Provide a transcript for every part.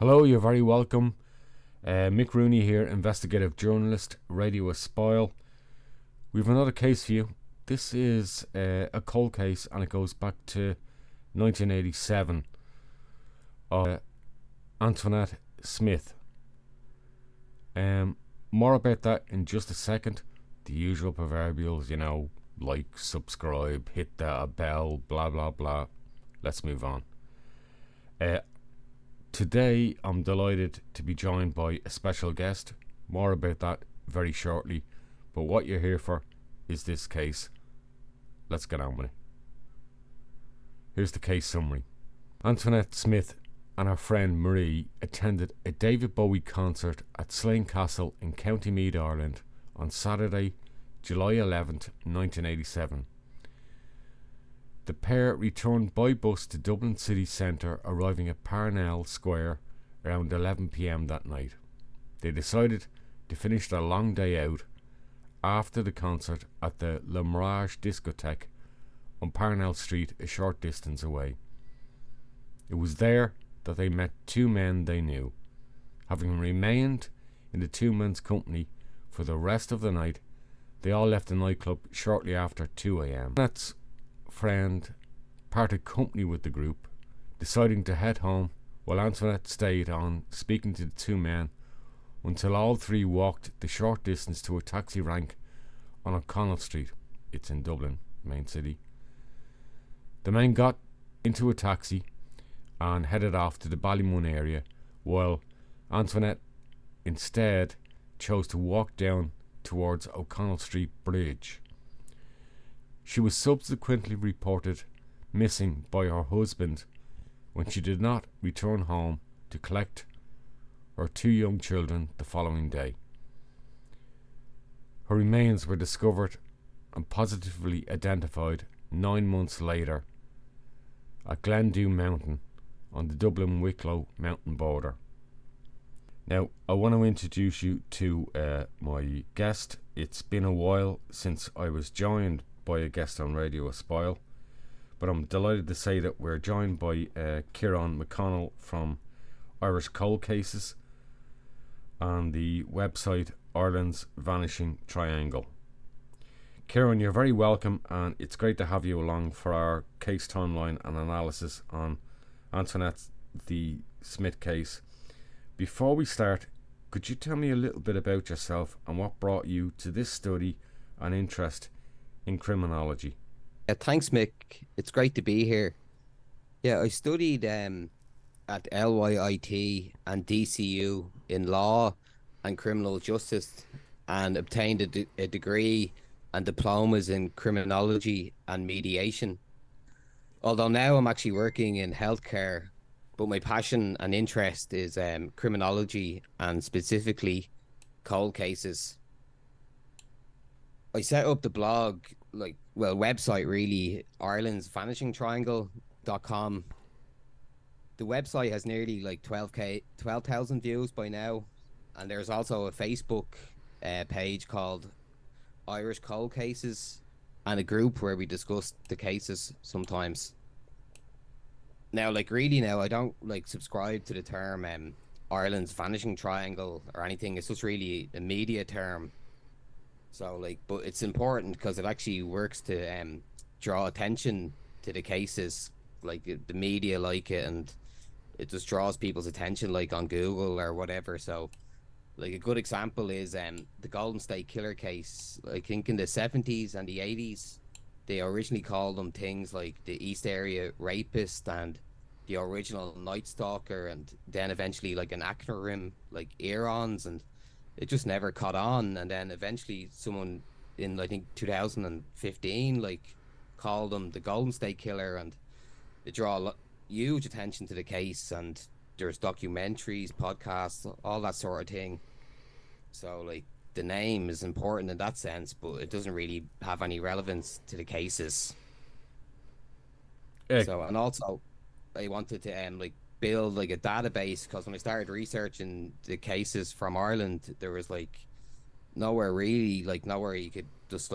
Hello, you're very welcome. Mick Rooney here, investigative journalist, Radio Espial. We have another case for you. This is a cold case and it goes back to 1987. Antoinette Smith. More about that in just a second. The usual proverbials, like, subscribe, hit that bell, blah blah blah. Let's move on. Today I'm delighted to be joined by a special guest. More about that very shortly. But what you're here for is this case. Let's get on with it. Here's the case summary. Antoinette Smith and her friend Marie attended a David Bowie concert at Slane Castle in County Meath, Ireland on Saturday, July 11th, 1987. The pair returned by bus to Dublin City Centre, arriving at Parnell Square around 11 p.m. that night. They decided to finish their long day out after the concert at the Mirage Discotheque on Parnell Street, a short distance away. It was there that they met two men they knew. Having remained in the two men's company for the rest of the night, they all left the nightclub shortly after 2 a.m. Antoinette's friend parted company with the group, deciding to head home, while Antoinette stayed on speaking to the two men until all three walked the short distance to a taxi rank on O'Connell Street. It's in Dublin, main city. The men got into a taxi and headed off to the Ballymun area, while Antoinette instead chose to walk down towards O'Connell Street Bridge. She was subsequently reported missing by her husband when she did not return home to collect her two young children the following day. Her remains were discovered and positively identified 9 months later at Glendew Mountain on the Dublin-Wicklow mountain border. Now, I want to introduce you to my guest. It's been a while since I was joined by a guest on Radio Espial, but I'm delighted to say that we're joined by Ciarán McConnell from Irish Cold Cases and the website Ireland's Vanishing Triangle. Ciarán, you're very welcome, and it's great to have you along for our case timeline and analysis on Antoinette the Smith case. Before we start, could you tell me a little bit about yourself and what brought you to this study and interest in criminology? Yeah, thanks, Mick. It's great to be here. Yeah, I studied at LYIT and DCU in law and criminal justice, and obtained a degree and diplomas in criminology and mediation. Although now I'm actually working in healthcare, but my passion and interest is criminology and specifically cold cases. I set up the blog, website really, Ireland's Vanishing Triangle.com. The website has nearly 12,000 views by now, and there's also a Facebook page called Irish Cold Cases and a group where we discuss the cases sometimes. Now, I don't subscribe to the term Ireland's Vanishing Triangle or anything. It's just really a media term. So but it's important because it actually works to draw attention to the cases. The media like it, and it just draws people's attention on Google or whatever. So a good example is the Golden State Killer case. I think in the 70s and the 80s, they originally called them things like the East Area Rapist and the original Night Stalker, and then eventually an acronym like Earons, and it just never caught on. And then eventually someone in, I think, 2015 called them the Golden State Killer, and it draw huge attention to the case, and there's documentaries, podcasts, all that sort of thing. So the name is important in that sense, but it doesn't really have any relevance to the cases. So, and also I wanted to build a database, because when I started researching the cases from Ireland, there was nowhere really, nowhere you could just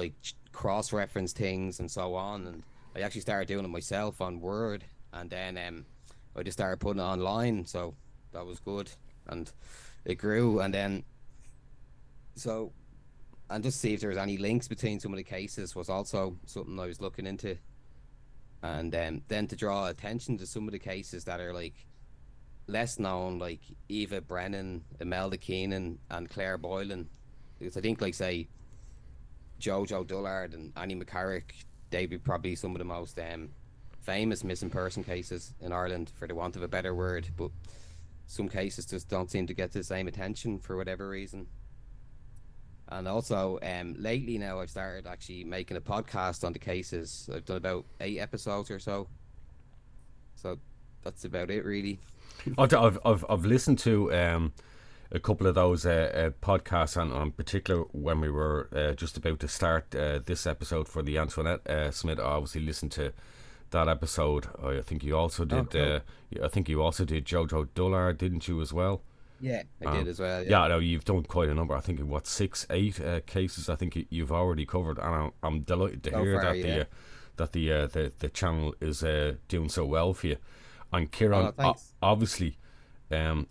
cross-reference things and so on. And I actually started doing it myself on Word, and then I just started putting it online. So that was good, and it grew, and then and just see if there was any links between some of the cases was also something I was looking into, and then to draw attention to some of the cases that are like less known, like Eva Brennan, Imelda Keenan, and Claire Boylan, because I think, like, say, Jojo Dullard and Annie McCarrick, they'd be probably some of the most famous missing person cases in Ireland, for the want of a better word. But some cases just don't seem to get the same attention for whatever reason. And also, lately now, I've started actually making a podcast on the cases. I've done about 8 episodes or so. So that's about it, really. I've listened to a couple of those podcasts, and in particular when we were just about to start this episode for the Antoinette Smith. I obviously listened to that episode. I think you also did. Cool. I think you also did Jojo Dullard, didn't you, as well? Yeah, I did as well. Yeah, no, you've done quite a number. I think 6, 8 cases. I think you've already covered, and I'm delighted to hear that the channel is doing so well for you. And Kieran, obviously, I'm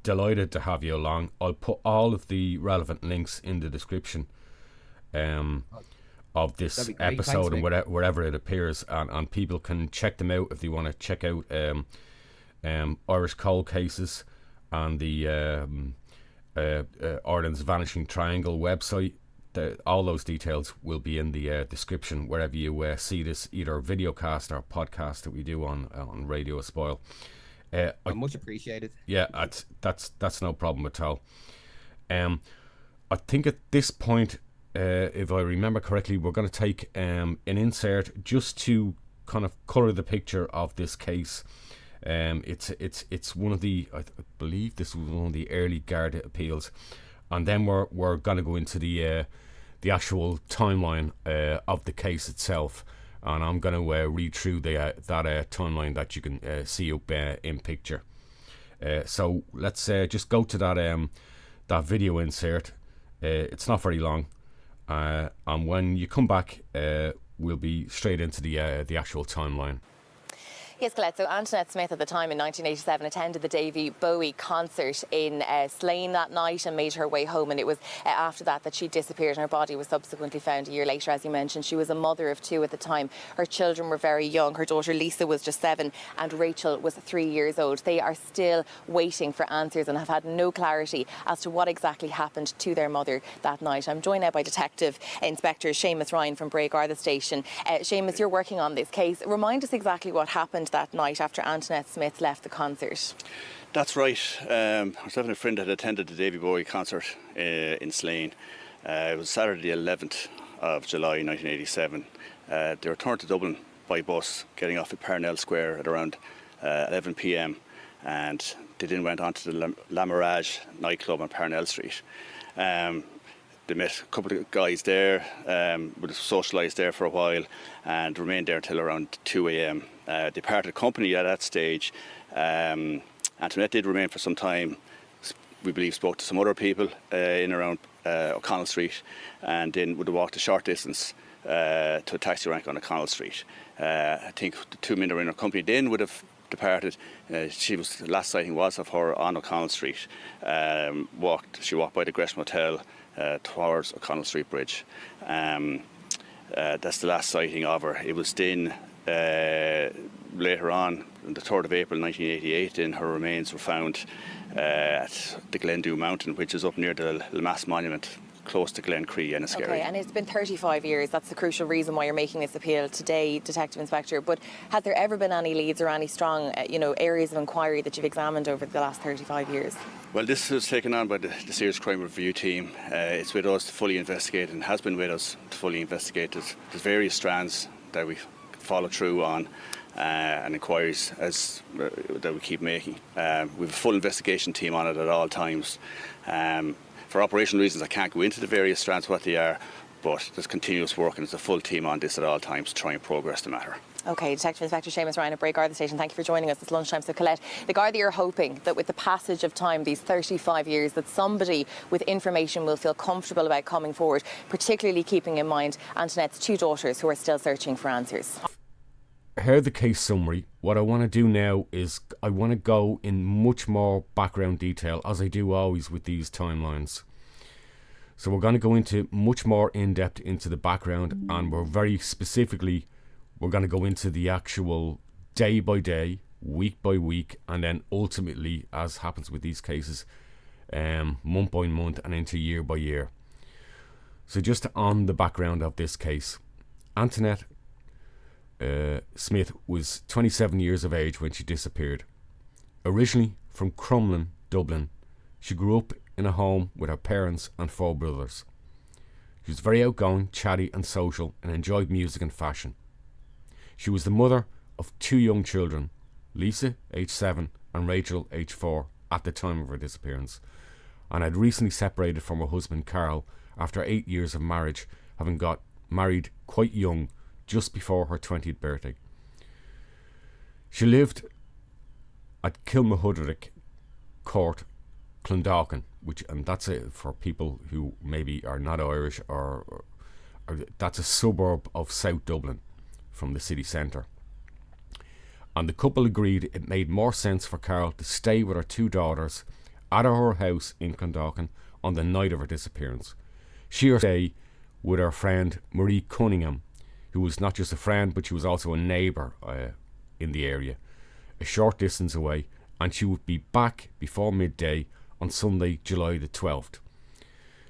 delighted to have you along. I'll put all of the relevant links in the description of this episode. Thanks, and wherever it appears, and people can check them out if they want to check out Irish cold cases and the Ireland's Vanishing Triangle website. All those details will be in the description wherever you see this, either videocast or podcast that we do on Radio Espial. Much appreciated. Yeah, that's no problem at all. I think at this point, if I remember correctly, we're going to take an insert just to kind of colour the picture of this case. It's one of the, I believe this was one of the early Garda appeals, and then we're going to go into the actual timeline of the case itself, and I'm going to read through that timeline that you can see up in picture. So let's just go to that video insert. It's not very long, and when you come back, we'll be straight into the actual timeline. Yes, Colette. So Antoinette Smith at the time in 1987 attended the David Bowie concert in Slane that night and made her way home, and it was after that she disappeared, and her body was subsequently found a year later. As you mentioned, she was a mother of 2 at the time. Her children were very young. Her daughter Lisa was just 7 and Rachel was 3 years old. They are still waiting for answers and have had no clarity as to what exactly happened to their mother that night. I'm joined now by Detective Inspector Seamus Ryan from Bray Garda Station. Seamus, you're working on this case. Remind us exactly what happened that night after Antoinette Smith left the concert. That's right. Myself and a friend had attended the David Bowie concert in Slane. It was Saturday the 11th of July 1987. They returned to Dublin by bus, getting off at Parnell Square at around 11 p.m. and they then went on to the Mirage nightclub on Parnell Street. They met a couple of guys there, would have socialised there for a while and remained there until around 2 a.m. They parted company at that stage. Antoinette did remain for some time. We believe spoke to some other people in around O'Connell Street, and then would have walked a short distance to a taxi rank on O'Connell Street. I think the 2 men that were in her company then would have departed. The last sighting was of her on O'Connell Street. She walked by the Gresham Hotel towards O'Connell Street Bridge. That's the last sighting of her. It was then later on, on the 3rd of April 1988, then her remains were found at the Glendew Mountain, which is up near the Mass Monument, close to Glen Cree and Enniskerry. Okay, and it's been 35 years. That's the crucial reason why you're making this appeal today, Detective Inspector. But has there ever been any leads or any strong, areas of inquiry that you've examined over the last 35 years? Well, this was taken on by the Serious Crime Review team. It's with us to fully investigate, and has been with us to fully investigate. There's various strands that we follow through on and inquiries that we keep making. We have a full investigation team on it at all times. For operational reasons, I can't go into the various strands, what they are, but there's continuous work and there's a full team on this at all times to try and progress the matter. OK, Detective Inspector Seamus Ryan at Bray Garda Station, thank you for joining us. It's lunchtime. So, Colette, the Garda are hoping that with the passage of time, these 35 years, that somebody with information will feel comfortable about coming forward, particularly keeping in mind Antoinette's 2 daughters who are still searching for answers. heard the case summary. What I want to do now is I want to go in much more background detail, as I do always with these timelines. So we're going to go into much more in-depth into the background, and we're going to go into the actual day by day, week by week, and then ultimately, as happens with these cases, month by month and into year by year. So just on the background of this case, Antoinette Smith was 27 years of age when she disappeared. Originally from Crumlin, Dublin, she grew up in a home with her parents and 4 brothers. She was very outgoing, chatty and social, and enjoyed music and fashion. She was the mother of 2 young children, Lisa, age 7, and Rachel, age 4, at the time of her disappearance, and had recently separated from her husband Carl after 8 years of marriage, having got married quite young, just before her 20th birthday. She lived at Kilmahudrick Court, Clondalkin, and that's it for people who maybe are not Irish, or that's a suburb of South Dublin from the city centre. And the couple agreed it made more sense for Carol to stay with her 2 daughters at her house in Clondalkin on the night of her disappearance. She would stay with her friend Marie Cunningham, who was not just a friend, but she was also a neighbour in the area, a short distance away, and she would be back before midday on Sunday, July the 12th.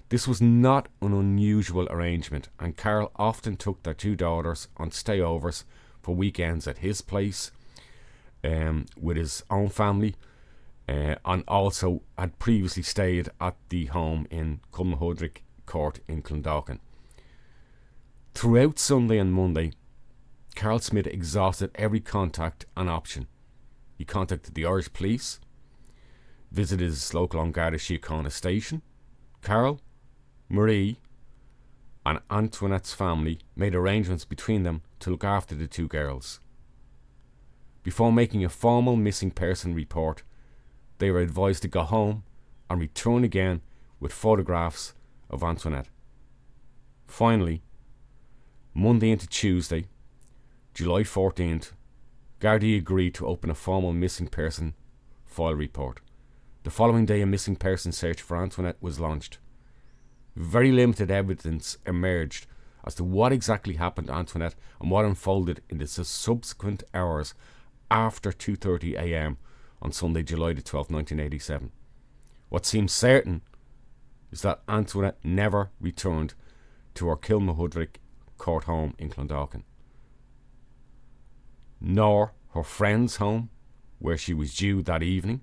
This was not an unusual arrangement, and Carl often took their 2 daughters on stayovers for weekends at his place with his own family, and also had previously stayed at the home in Culmahudrick Court in Clondalkin. Throughout Sunday and Monday, Carl Smith exhausted every contact and option. He contacted the Irish police, visited his local An Garda Síochána station. Carl, Marie and Antoinette's family made arrangements between them to look after the 2 girls. Before making a formal missing person report, they were advised to go home and return again with photographs of Antoinette. Finally, Monday into Tuesday, July 14th, Gardaí agreed to open a formal missing person file report. The following day, a missing person search for Antoinette was launched. Very limited evidence emerged as to what exactly happened to Antoinette and what unfolded in the subsequent hours after 2:30 a.m. on Sunday, July the 12th, 1987. What seems certain is that Antoinette never returned to her Kilmahudrick Court home in Clondalkin, nor her friend's home where she was due that evening,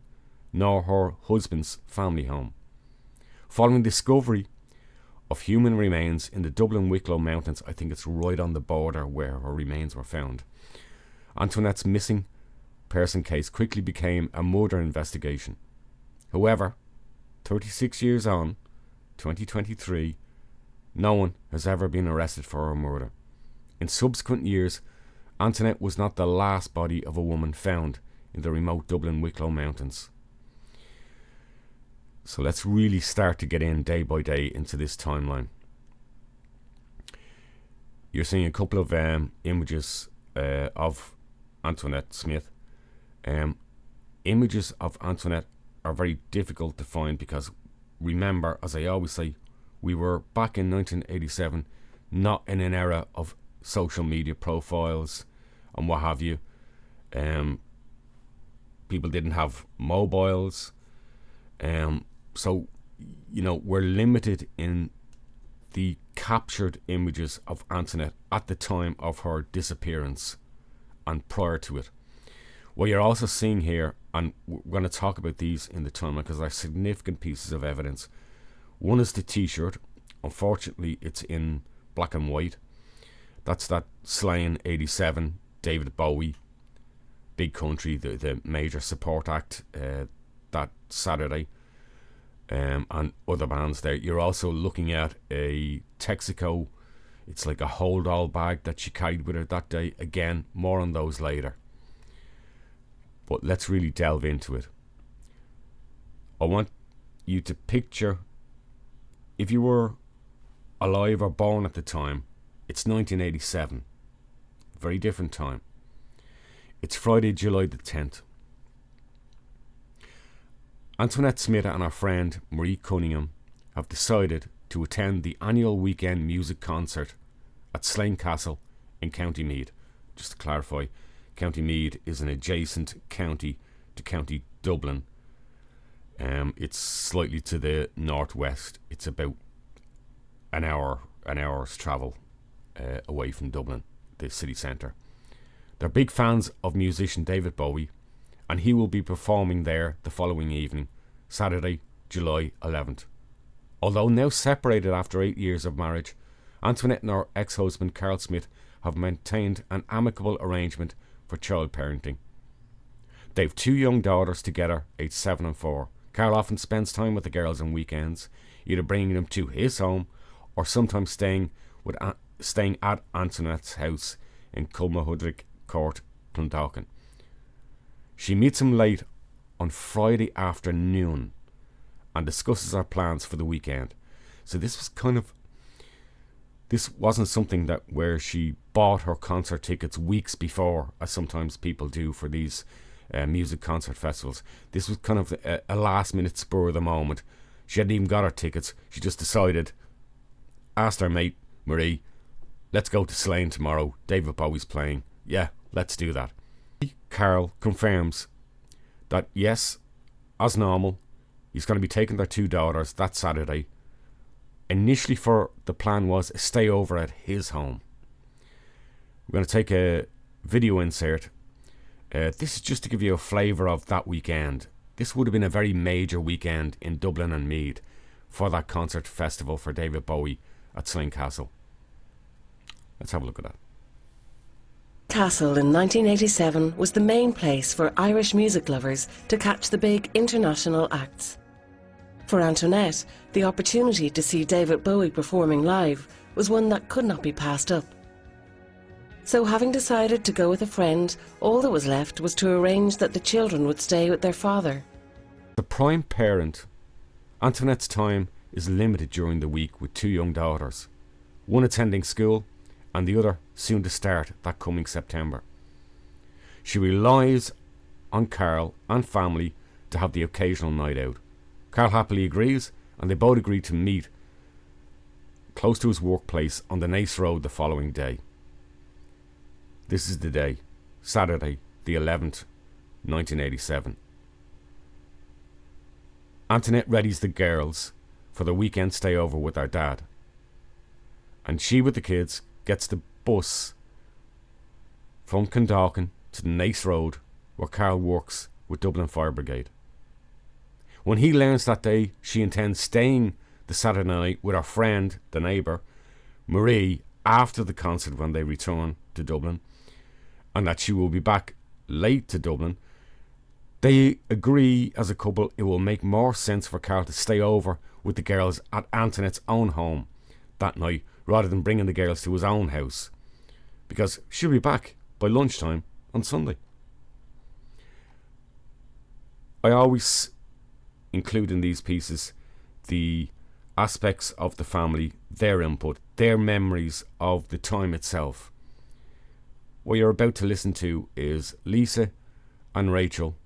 nor her husband's family home. Following discovery of human remains in the Dublin Wicklow Mountains, I think it's right on the border where her remains were found, Antoinette's missing person case quickly became a murder investigation. However, 36 years on, 2023, no one has ever been arrested for her murder. In subsequent years, Antoinette was not the last body of a woman found in the remote Dublin Wicklow Mountains. So let's really start to get in day by day into this timeline. You're seeing a couple of images of Antoinette Smith. Images of Antoinette are very difficult to find because, remember, as I always say, we were back in 1987, not in an era of social media profiles and what have you. People didn't have mobiles. So, we're limited in the captured images of Antoinette at the time of her disappearance and prior to it. What you're also seeing here, and we're going to talk about these in the timeline because they're significant pieces of evidence. One is the t-shirt. Unfortunately, it's in black and white. That's that Slane 87, David Bowie, Big Country, the major support act that Saturday, and other bands there. You're also looking at a Texaco. It's like a hold-all bag that she carried with her that day. Again, more on those later. But let's really delve into it. I want you to picture, if you were alive or born at the time, it's 1987. Very different time. It's Friday, July the 10th. Antoinette Smith and her friend Marie Cunningham have decided to attend the annual weekend music concert at Slane Castle in County Meath. Just to clarify, County Meath is an adjacent county to County Dublin. It's slightly to the northwest. It's about an hour's travel away from Dublin, the city centre. They're big fans of musician David Bowie, and he will be performing there the following evening, Saturday, July 11th. Although now separated after 8 years of marriage, Antoinette and her ex-husband Carl Smith have maintained an amicable arrangement for child parenting. They have 2 young daughters together, aged 7 and 4. Carl often spends time with the girls on weekends, either bringing them to his home or sometimes staying at Antoinette's house in Culmahudrick Court, Clondalkin. She meets him late on Friday afternoon and discusses her plans for the weekend. So this wasn't something that where she bought her concert tickets weeks before, as sometimes people do for these music concert festivals. This was kind of a last minute spur of the moment. She hadn't even got her tickets. She just decided, asked her mate Marie, let's go to Slane tomorrow. David Bowie's playing. Yeah, let's do that. Carl confirms that yes, as normal, he's going to be taking their 2 daughters that Saturday. Initially the plan was a stay over at his home. We're going to take a video insert. This is just to give you a flavour of that weekend. This would have been a very major weekend in Dublin and Meath for that concert festival for David Bowie at Slane Castle. Let's have a look at that. Castle in 1987 was the main place for Irish music lovers to catch the big international acts. For Antoinette, the opportunity to see David Bowie performing live was one that could not be passed up. So having decided to go with a friend, all that was left was to arrange that the children would stay with their father. The prime parent, Antoinette's time is limited during the week with 2 young daughters, one attending school and the other soon to start that coming September. She relies on Carl and family to have the occasional night out. Carl happily agrees, and they both agree to meet close to his workplace on the Naas Road the following day. This is the day, Saturday the 11th, 1987. Antoinette readies the girls for the weekend stay over with their dad, and she with the kids gets the bus from Clondalkin to the Naas Road where Carl works with Dublin Fire Brigade. When he learns that day she intends staying the Saturday night with her friend, the neighbour, Marie, after the concert when they return to Dublin, and that she will be back late to Dublin, they agree as a couple it will make more sense for Carl to stay over with the girls at Antoinette's own home that night rather than bringing the girls to his own house, because she'll be back by lunchtime on Sunday. I always include in these pieces the aspects of the family, their input, their memories of the time itself. What you're about to listen to is Lisa and Rachel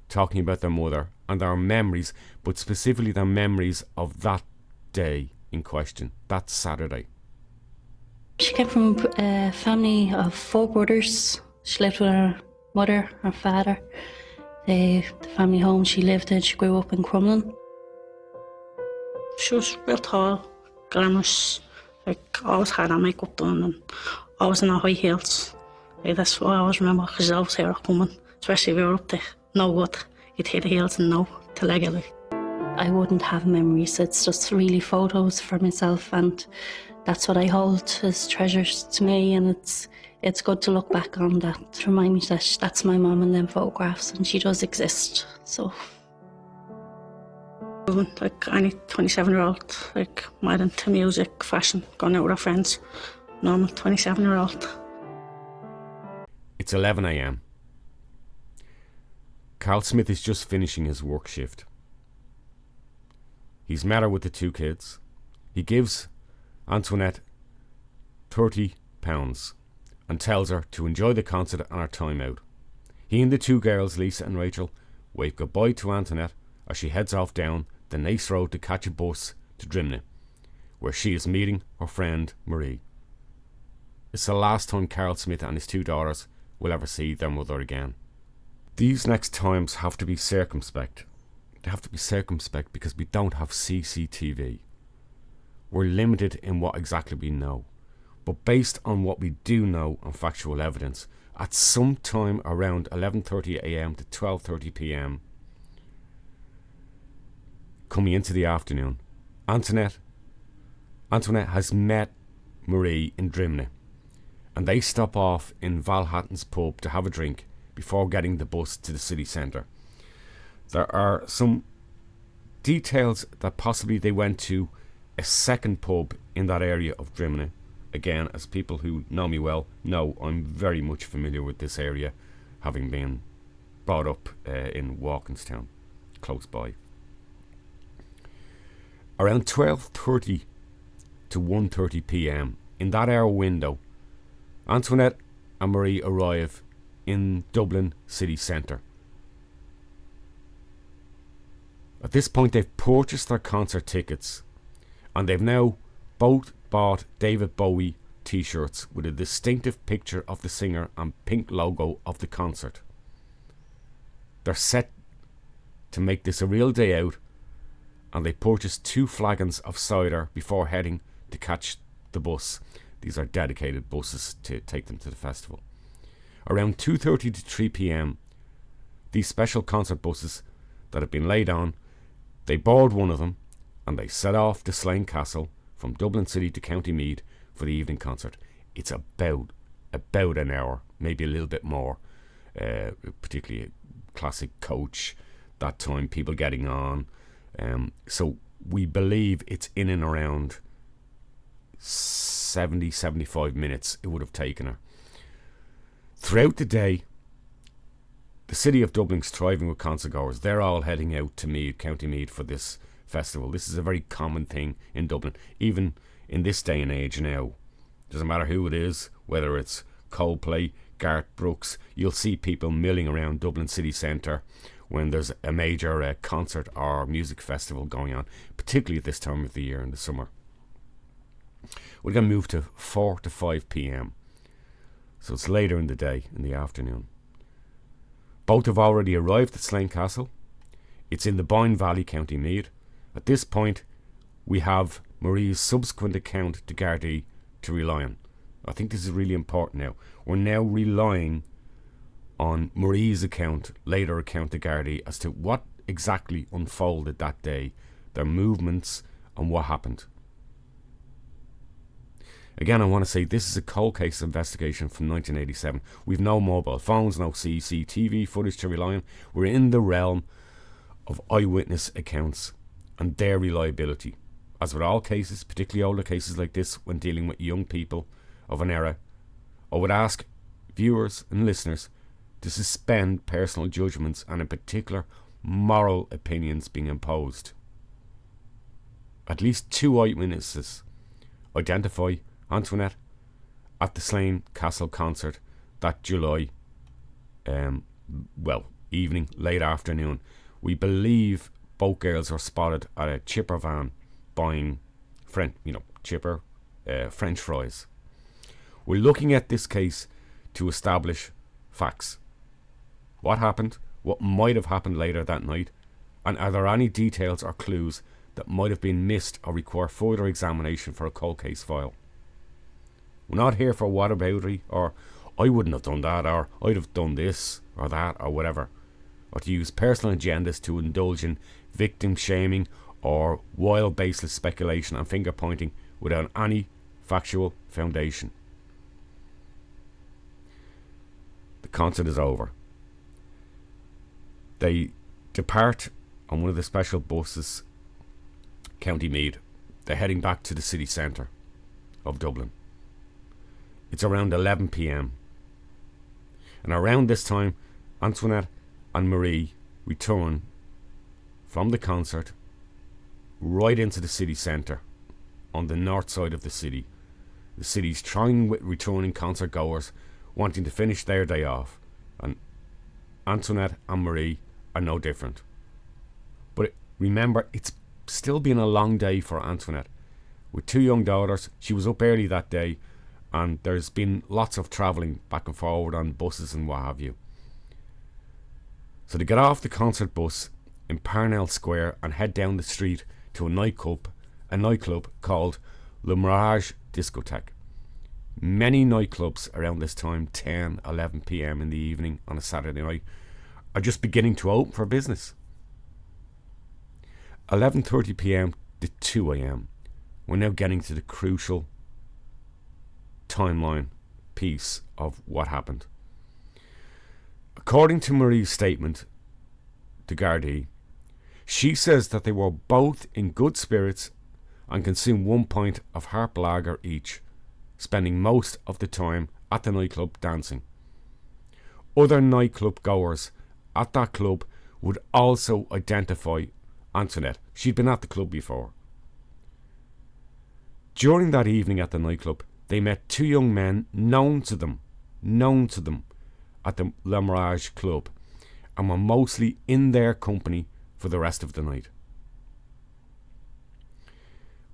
talking about their mother and their memories, but specifically their memories of that day in question, that Saturday. She came from a family of 4 brothers. She lived with her mother, her father. The family home she lived in, she grew up in Crumlin. She was real tall, glamorous, always had her makeup done and always in her high heels. That's what I always remember, because I always hear her coming, especially if we were up to no good. You'd hear the heels and no to leg it. I wouldn't have memories, it's just really photos for myself, and that's what I hold as treasures to me, and it's good to look back on that, to remind me that that's my mum in them photographs and she does exist, so. Like any 27-year-old, mad into music, fashion, going out with our friends, normal 27-year-old. It's 11 a.m. Carl Smith is just finishing his work shift. He's met her with the 2 kids. He gives Antoinette £30 and tells her to enjoy the concert and her time out. He and the two girls, Lisa and Rachel, wave goodbye to Antoinette as she heads off down the Naas Road to catch a bus to Drimnagh, where she is meeting her friend Marie. It's the last time Carl Smith and his two daughters will ever see their mother again. These next times have to be circumspect. They have to be circumspect because we don't have CCTV. We're limited in what exactly we know. But based on what we do know and factual evidence, at some time around 11:30 a.m. to 12:30 p.m, coming into the afternoon, Antoinette has met Marie in Drimnagh, and they stop off in Valhatton's pub to have a drink before getting the bus to the city centre. There are some details that possibly they went to a second pub in that area of Drimnagh. Again, as people who know me well know, I'm very much familiar with this area, having been brought up in Walkinstown, close by. Around 12:30 to 1:30 p.m, in that hour window, Antoinette and Marie arrive in Dublin city centre. At this point, they've purchased their concert tickets, and they've now both bought David Bowie t-shirts with a distinctive picture of the singer and pink logo of the concert. They're set to make this a real day out, and they purchased 2 flagons of cider before heading to catch the bus. These are dedicated buses to take them to the festival. Around 2:30 to 3 p.m, these special concert buses that have been laid on, they board one of them and they set off to Slane Castle from Dublin City to County Meath for the evening concert. It's about an hour, maybe a little bit more, particularly a classic coach, that time, people getting on. So we believe it's in and around 75 minutes it would have taken her. Throughout the day, the city of Dublin's thriving with concertgoers. They're all heading out to Meath, County Meath, for this festival. This is a very common thing in Dublin, even in this day and age now. Doesn't matter who it is, whether it's Coldplay, Garth Brooks, you'll see people milling around Dublin city centre when there's a major concert or music festival going on, particularly at this time of the year in the summer. We're going to move to 4 to 5 p.m, so it's later in the day, in the afternoon. Both have already arrived at Slane Castle. It's in the Boyne Valley, County Meath. At this point, we have Marie's subsequent account to Gardaí to rely on. I think this is really important now. We're now relying on Marie's account, later account to Gardaí, as to what exactly unfolded that day, their movements and what happened. Again, I want to say this is a cold case investigation from 1987. We've no mobile phones, no CCTV footage to rely on. We're in the realm of eyewitness accounts and their reliability. As with all cases, particularly older cases like this, when dealing with young people of an era, I would ask viewers and listeners to suspend personal judgments and in particular moral opinions being imposed. At least 2 eyewitnesses identify Antoinette at the Slane Castle concert that July evening, late afternoon. We believe both girls are spotted at a chipper van buying French fries. We're looking at this case to establish facts. What happened, what might have happened later that night, and are there any details or clues that might have been missed or require further examination for a cold case file. We're not here for whataboutery or I wouldn't have done that or I'd have done this or that or whatever, or to use personal agendas to indulge in victim shaming or wild baseless speculation and finger pointing without any factual foundation. The concert is over. They depart on one of the special buses, County Meath. They're heading back to the city centre of Dublin. It's around 11 p.m. and around this time Antoinette and Marie return from the concert right into the city centre on the north side of the city. The city's trying with returning concert goers wanting to finish their day off, and Antoinette and Marie are no different. But remember, it's still been a long day for Antoinette. With 2 young daughters, she was up early that day, and there's been lots of travelling back and forward on buses and what have you. So they get off the concert bus in Parnell Square and head down the street to a nightclub called the Mirage Discotheque. Many nightclubs around this time, 10, 11 p.m. in the evening on a Saturday night, are just beginning to open for business. 11:30 p.m. to 2 a.m. We're now getting to the crucial timeline piece of what happened. According to Marie's statement to Gardaí, she says that they were both in good spirits and consumed 1 pint of Harp Lager each, spending most of the time at the nightclub dancing. Other nightclub goers at that club would also identify Antoinette. She'd been at the club before. During that evening at the nightclub, they met 2 young men known to them at the Le Mirage Club, and were mostly in their company for the rest of the night.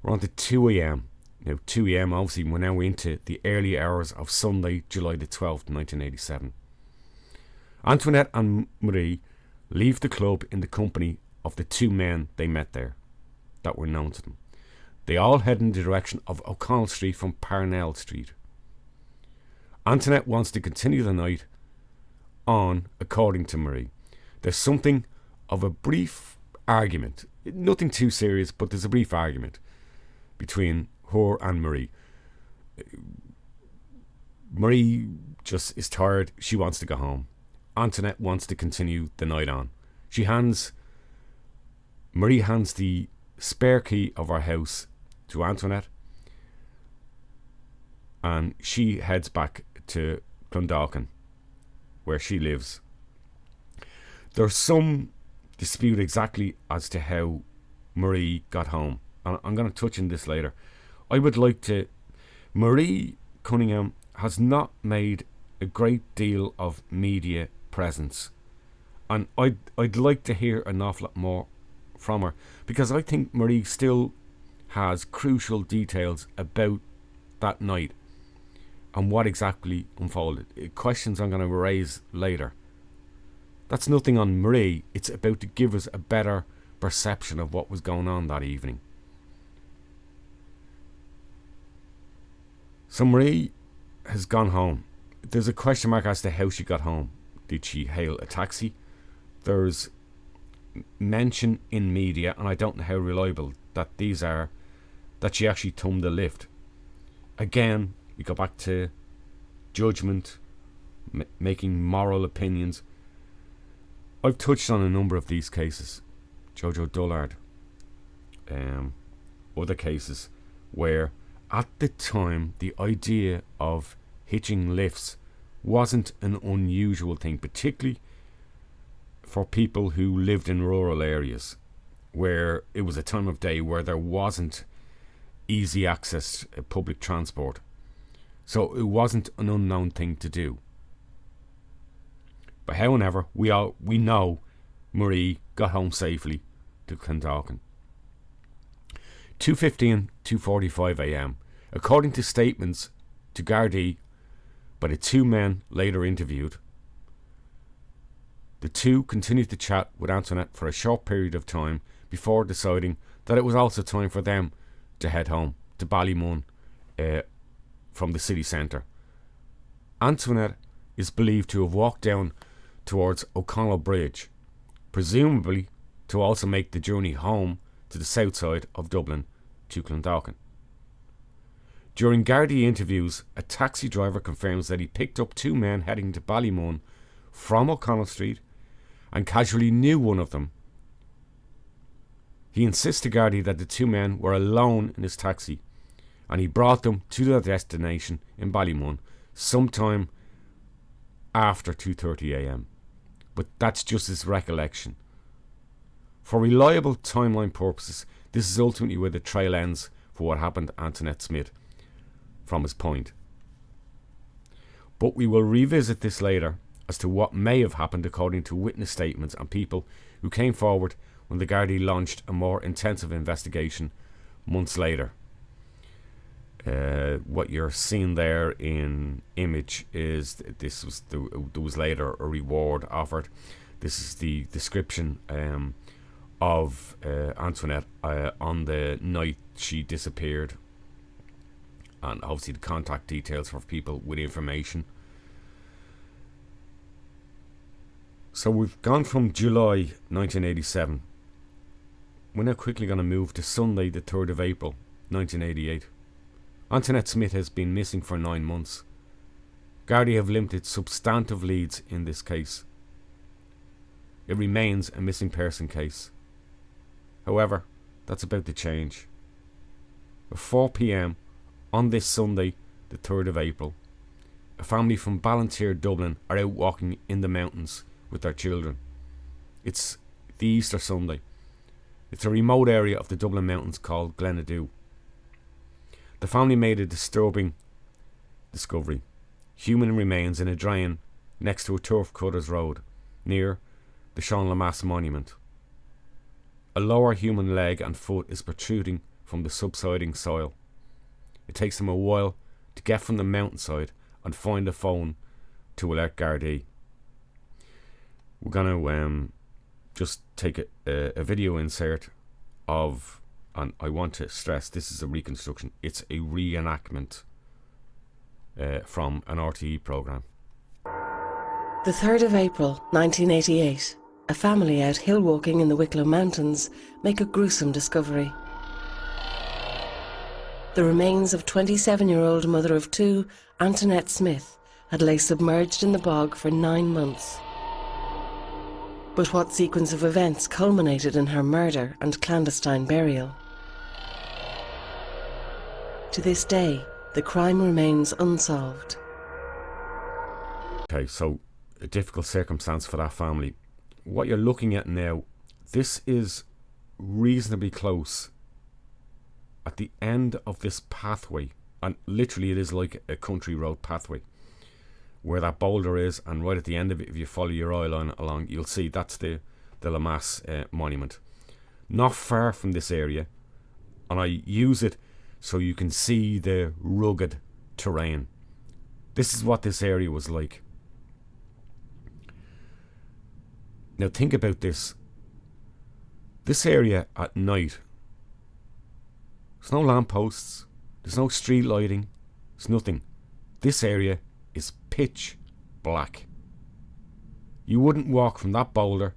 We're on to 2 a.m. Now 2 a.m. obviously we're now into the early hours of Sunday, July the 12th, 1987. Antoinette and Marie leave the club in the company of the 2 men they met there that were known to them. They all head in the direction of O'Connell Street from Parnell Street. Antoinette wants to continue the night on, according to Marie. There's something of a brief argument, nothing too serious, but there's a brief argument between her and Marie. Marie just is tired, she wants to go home. Antoinette wants to continue the night on. Marie hands the spare key of her house to Antoinette, and she heads back to Clondalkin, where she lives. There's some dispute exactly as to how Marie got home, and I'm going to touch on this later. Marie Cunningham has not made a great deal of media presence, and I'd like to hear an awful lot more from her, because I think Marie still has crucial details about that night and what exactly unfolded. Questions I'm going to raise later. That's nothing on Marie, it's about to give us a better perception of what was going on that evening. So Marie has gone home. There's a question mark as to how she got home. Did she hail a taxi? There's mention in media, and I don't know how reliable that these are, that she actually thumbed the lift. Again, we go back to judgment, making moral opinions. I've touched on a number of these cases. Jojo Dullard, other cases where at the time the idea of hitching lifts wasn't an unusual thing, particularly for people who lived in rural areas where it was a time of day where there wasn't easy access to public transport. So it wasn't an unknown thing to do. But however, we know Marie got home safely to Clondalkin. 2:15, 2:45 a.m. According to statements to Gardaí by the 2 men later interviewed, the 2 continued to chat with Antoinette for a short period of time before deciding that it was also time for them to head home to Ballymun from the city centre. Antoinette is believed to have walked down towards O'Connell Bridge, presumably to also make the journey home to the south side of Dublin to Clondalkin. During Gardaí interviews, a taxi driver confirms that he picked up 2 men heading to Ballymun from O'Connell Street and casually knew one of them. He insists to Gardaí that the 2 men were alone in his taxi, and he brought them to their destination in Ballymun sometime after 2:30 a.m. But that's just his recollection. For reliable timeline purposes, this is ultimately where the trail ends for what happened to Antoinette Smith from his point. But we will revisit this later as to what may have happened according to witness statements and people who came forward when the Gardaí launched a more intensive investigation months later. What you're seeing there in image is there was later a reward offered. This is the description of Antoinette on the night she disappeared, and obviously the contact details for people with information. So we've gone from July 1987. We're now quickly going to move to Sunday the 3rd of April 1988. Antoinette Smith has been missing for 9 months. Gardaí have limited substantive leads in this case. It remains a missing person case. However, that's about to change. At 4 p.m. on this Sunday, the 3rd of April, a family from Ballymun, Dublin are out walking in the mountains with their children. It's the Easter Sunday. It's a remote area of the Dublin mountains called Glenadue. The family made a disturbing discovery. Human remains in a drain next to a turf cutters road near the Sean Lemass monument. A lower human leg and foot is protruding from the subsiding soil. It takes them a while to get from the mountainside and find a phone to alert Gardaí. We're going to just take a video insert of, and I want to stress this is a reconstruction, it's a reenactment from an RTE programme. The 3rd of April 1988, a family out hill walking in the Wicklow Mountains make a gruesome discovery. The remains of 27-year-old mother of two, Antoinette Smith, had lay submerged in the bog for 9 months. But what sequence of events culminated in her murder and clandestine burial? To this day, the crime remains unsolved. Okay, so a difficult circumstance for that family. What you're looking at now, this is reasonably close at the end of this pathway, and literally it is like a country road pathway where that boulder is, and right at the end of it, if you follow your eye line along, you'll see that's the Lemass monument. Not far from this area, and I use it so you can see the rugged terrain. This is what this area was like. Now think about this. This area at night, there's no lampposts, there's no street lighting, there's nothing. This area is pitch black. You wouldn't walk from that boulder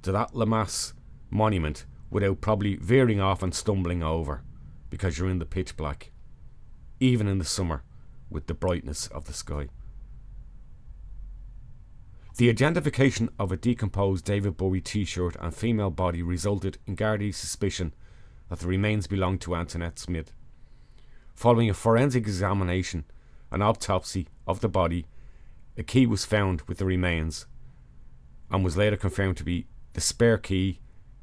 to that Lemass monument without probably veering off and stumbling over, because you're in the pitch black, even in the summer with the brightness of the sky. The identification of a decomposed David Bowie t-shirt and female body resulted in Gardaí's suspicion that the remains belonged to Antoinette Smith. Following a forensic examination and autopsy of the body, a key was found with the remains and was later confirmed to be the spare key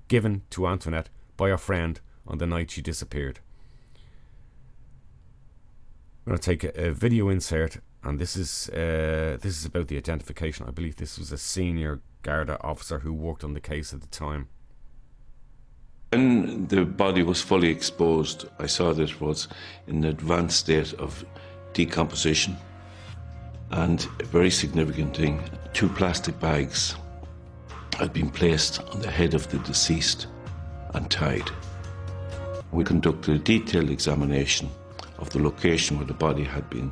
given to Antoinette by her friend on the night she disappeared. I'm going to take a video insert, and this is about the identification. I believe this was a senior Garda officer who worked on the case at the time. When the body was fully exposed, I saw that it was in an advanced state of decomposition, and a very significant thing, 2 plastic bags had been placed on the head of the deceased and tied. We conducted a detailed examination of the location where the body had been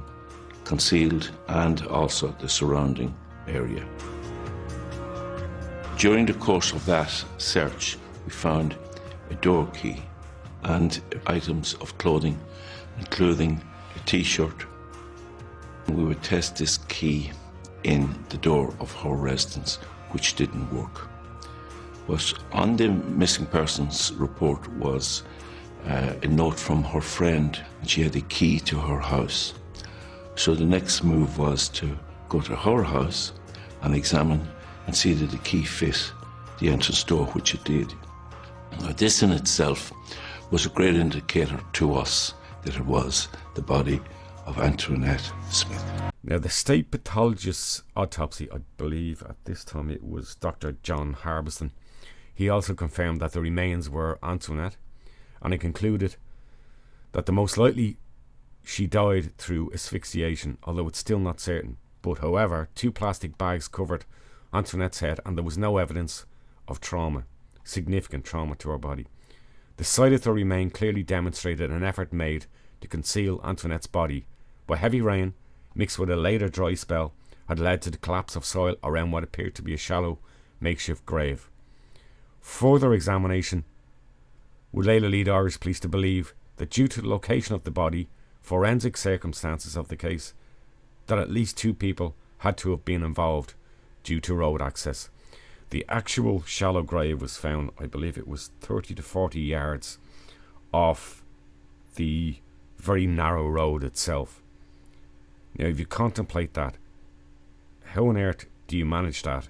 concealed and also the surrounding area. During the course of that search, we found a door key and items of clothing, including a t-shirt. We would test this key in the door of her residence, which didn't work. But on the missing persons report was a note from her friend, and she had a key to her house. So the next move was to go to her house and examine and see that the key fit the entrance door, which it did. Now, this in itself was a great indicator to us that it was the body of Antoinette Smith. Now, the state pathologist's autopsy, I believe at this time it was Dr. John Harbison, he also confirmed that the remains were Antoinette, and he concluded that the most likely she died through asphyxiation, although it's still not certain. But however, 2 plastic bags covered Antoinette's head and there was no evidence of trauma, significant trauma to her body. The sight of the remain clearly demonstrated an effort made to conceal Antoinette's body, but heavy rain, mixed with a later dry spell, had led to the collapse of soil around what appeared to be a shallow makeshift grave. Further examination would later lead Irish police to believe that due to the location of the body, forensic circumstances of the case, that at least 2 people had to have been involved due to road access. The actual shallow grave was found, I believe it was 30 to 40 yards off the very narrow road itself. Now, if you contemplate that, how on earth do you manage that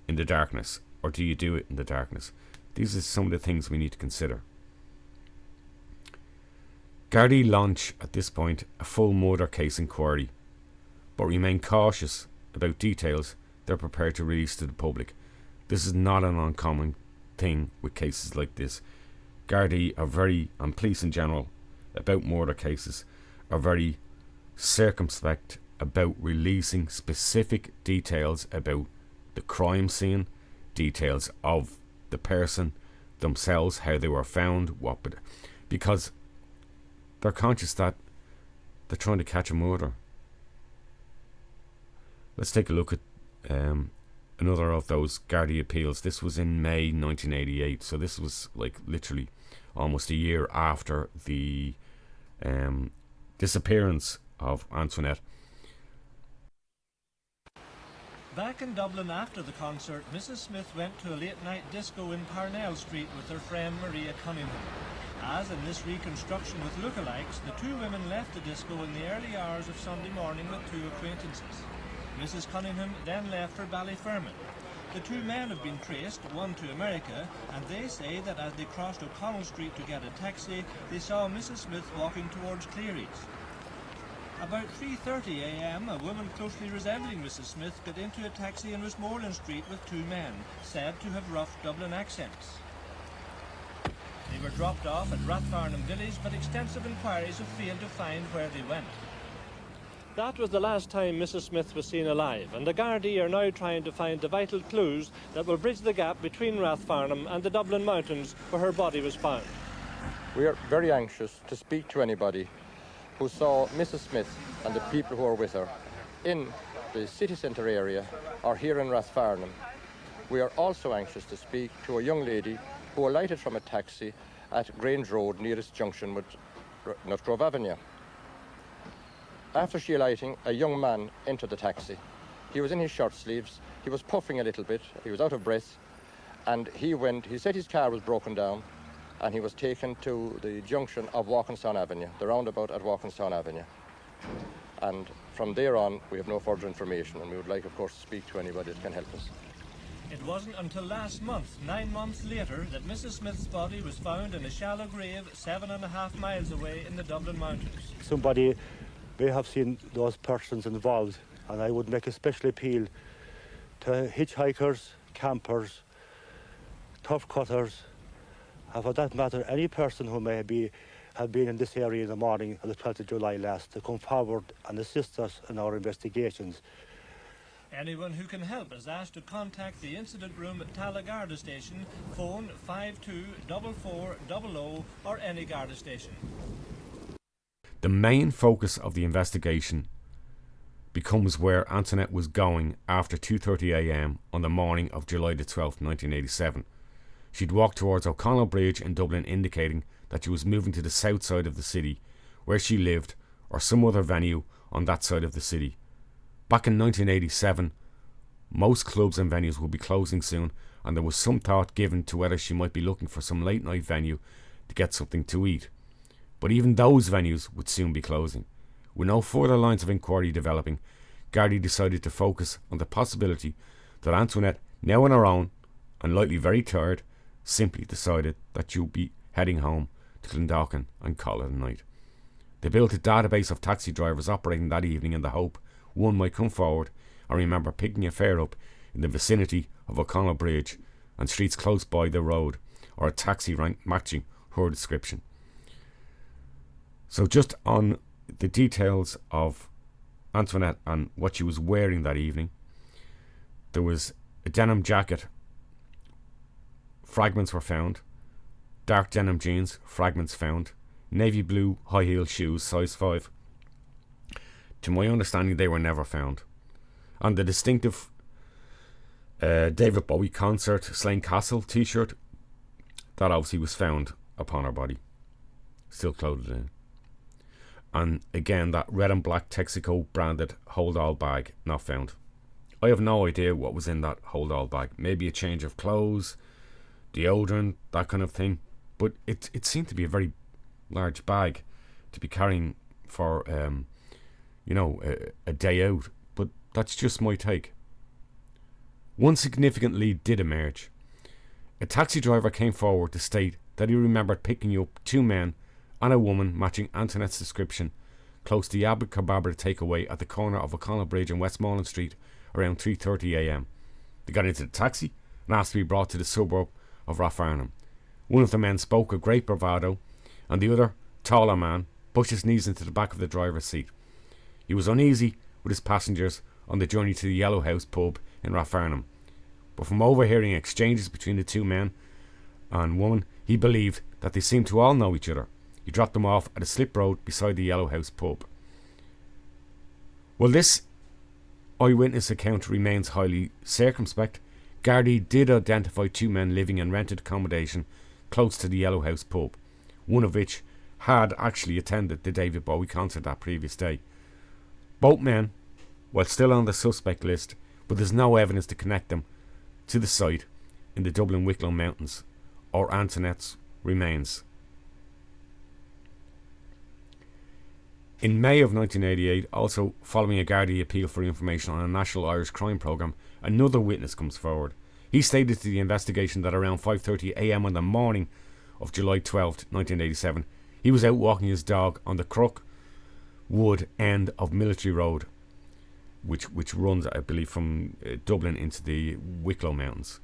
in the darkness, or do you do it in the darkness? These are some of the things we need to consider. Gardaí launch at this point a full murder case inquiry, but remain cautious about details they're prepared to release to the public. This is not an uncommon thing with cases like this. Gardaí are very, and police in general, about murder cases, are very circumspect about releasing specific details about the crime scene, details of the person themselves, how they were found, because they're conscious that they're trying to catch a murderer. Let's take a look at another of those Gardaí appeals. This was in May 1988, so this was like literally almost a year after the disappearance of Antoinette. Back in Dublin after the concert, Mrs. Smith went to a late-night disco in Parnell Street with her friend Maria Cunningham. As in this reconstruction with lookalikes, the 2 women left the disco in the early hours of Sunday morning with 2 acquaintances. Mrs. Cunningham then left for Ballymun. The 2 men have been traced, one to America, and they say that as they crossed O'Connell Street to get a taxi, they saw Mrs. Smith walking towards Cleary's. About 3:30 a.m, a woman closely resembling Mrs. Smith got into a taxi in Westmoreland Street with 2 men, said to have rough Dublin accents. They were dropped off at Rathfarnham village, but extensive inquiries have failed to find where they went. That was the last time Mrs. Smith was seen alive, and the Gardaí are now trying to find the vital clues that will bridge the gap between Rathfarnham and the Dublin mountains where her body was found. We are very anxious to speak to anybody who saw Mrs. Smith and the people who are with her in the city centre area or here in Rathfarnham. We are also anxious to speak to a young lady who alighted from a taxi at Grange Road near its junction with Nutgrove Avenue. After she alighting, a young man entered the taxi. He was in his shirt sleeves, he was puffing a little bit, he was out of breath, and he said his car was broken down, and he was taken to the junction of Walkinstown Avenue, the roundabout at Walkinstown Avenue. And from there on, we have no further information, and we would like, of course, to speak to anybody that can help us. It wasn't until last month, 9 months later, that Mrs. Smith's body was found in a shallow grave 7.5 miles away in the Dublin mountains. Somebody may have seen those persons involved, and I would make a special appeal to hitchhikers, campers, turf cutters, and for that matter, any person who may have been in this area in the morning of the 12th of July last to come forward and assist us in our investigations. Anyone who can help is asked to contact the incident room at Tala Garda Station, phone 524400, or any Garda station. The main focus of the investigation becomes where Antoinette was going after 2:30 a.m. on the morning of July the 12th, 1987. She'd walked towards O'Connell Bridge in Dublin, indicating that she was moving to the south side of the city, where she lived, or some other venue on that side of the city. Back in 1987, most clubs and venues would be closing soon, and there was some thought given to whether she might be looking for some late night venue to get something to eat. But even those venues would soon be closing. With no further lines of inquiry developing, Gardaí decided to focus on the possibility that Antoinette, now on her own and likely very tired, simply decided that she would be heading home to Clondalkin and call it a night. They built a database of taxi drivers operating that evening in the hope one might come forward and remember picking a fare up in the vicinity of O'Connell Bridge and streets close by the road, or a taxi rank matching her description. So just on the details of Antoinette and what she was wearing that evening, there was a denim jacket, fragments were found, dark denim jeans, fragments found, navy blue high heel shoes, size 5. To my understanding, they were never found. And the distinctive David Bowie concert Slane Castle t-shirt, that obviously was found upon her body, still clothed in. And again, that red and black Texaco branded hold all bag, not found. I have no idea what was in that hold all bag. Maybe a change of clothes, deodorant, that kind of thing. But it seemed to be a very large bag to be carrying for a day out. But that's just my take. One significant lead did emerge. A taxi driver came forward to state that he remembered picking up 2 men and a woman matching Antoinette's description close to the Abracadabra takeaway at the corner of O'Connell Bridge and Westmoreland Street around 3:30 a.m. They got into the taxi and asked to be brought to the suburb of Rathfarnham. One of the men spoke with great bravado, and the other, taller man, pushed his knees into the back of the driver's seat. He was uneasy with his passengers on the journey to the Yellow House pub in Rathfarnham, but from overhearing exchanges between the 2 men and woman, he believed that they seemed to all know each other. He dropped them off at a slip road beside the Yellow House pub. While this eyewitness account remains highly circumspect, Gardaí did identify 2 men living in rented accommodation close to the Yellow House pub, one of which had actually attended the David Bowie concert that previous day. Both men, while still on the suspect list, but there's no evidence to connect them to the site in the Dublin Wicklow Mountains or Antoinette's remains. In May of 1988, also following a Gardaí appeal for information on a national Irish crime programme, another witness comes forward. He stated to the investigation that around 5:30 a.m. on the morning of July 12, 1987, he was out walking his dog on the Crookwood end of Military Road, which runs, I believe, from Dublin into the Wicklow Mountains,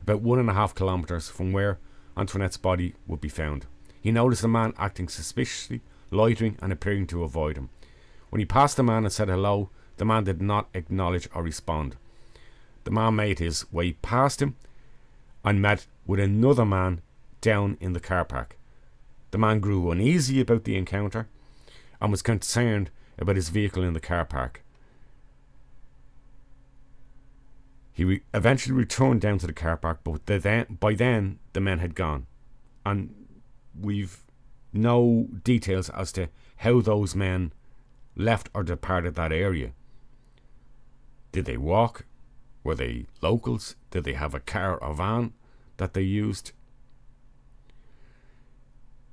about 1.5 kilometres from where Antoinette's body would be found. He noticed a man acting suspiciously, loitering and appearing to avoid him. When he passed the man and said hello, the man did not acknowledge or respond. The man made his way past him and met with another man down in the car park. The man grew uneasy about the encounter and was concerned about his vehicle in the car park. He eventually returned down to the car park, but by then the men had gone, and we've no details as to how those men left or departed that area. Did they walk? Were they locals? Did they have a car or van that they used?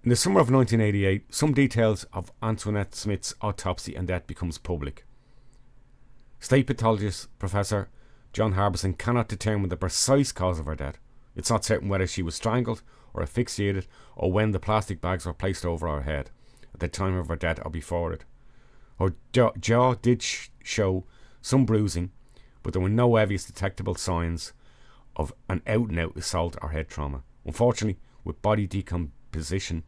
In the summer of 1988, some details of Antoinette Smith's autopsy and death becomes public. State pathologist Professor John Harbison cannot determine the precise cause of her death. It's not certain whether she was strangled or asphyxiated, or when the plastic bags were placed over her head at the time of her death or before it. Her jaw did show some bruising, but there were no obvious detectable signs of an out-and-out assault or head trauma. Unfortunately, with body decomposition,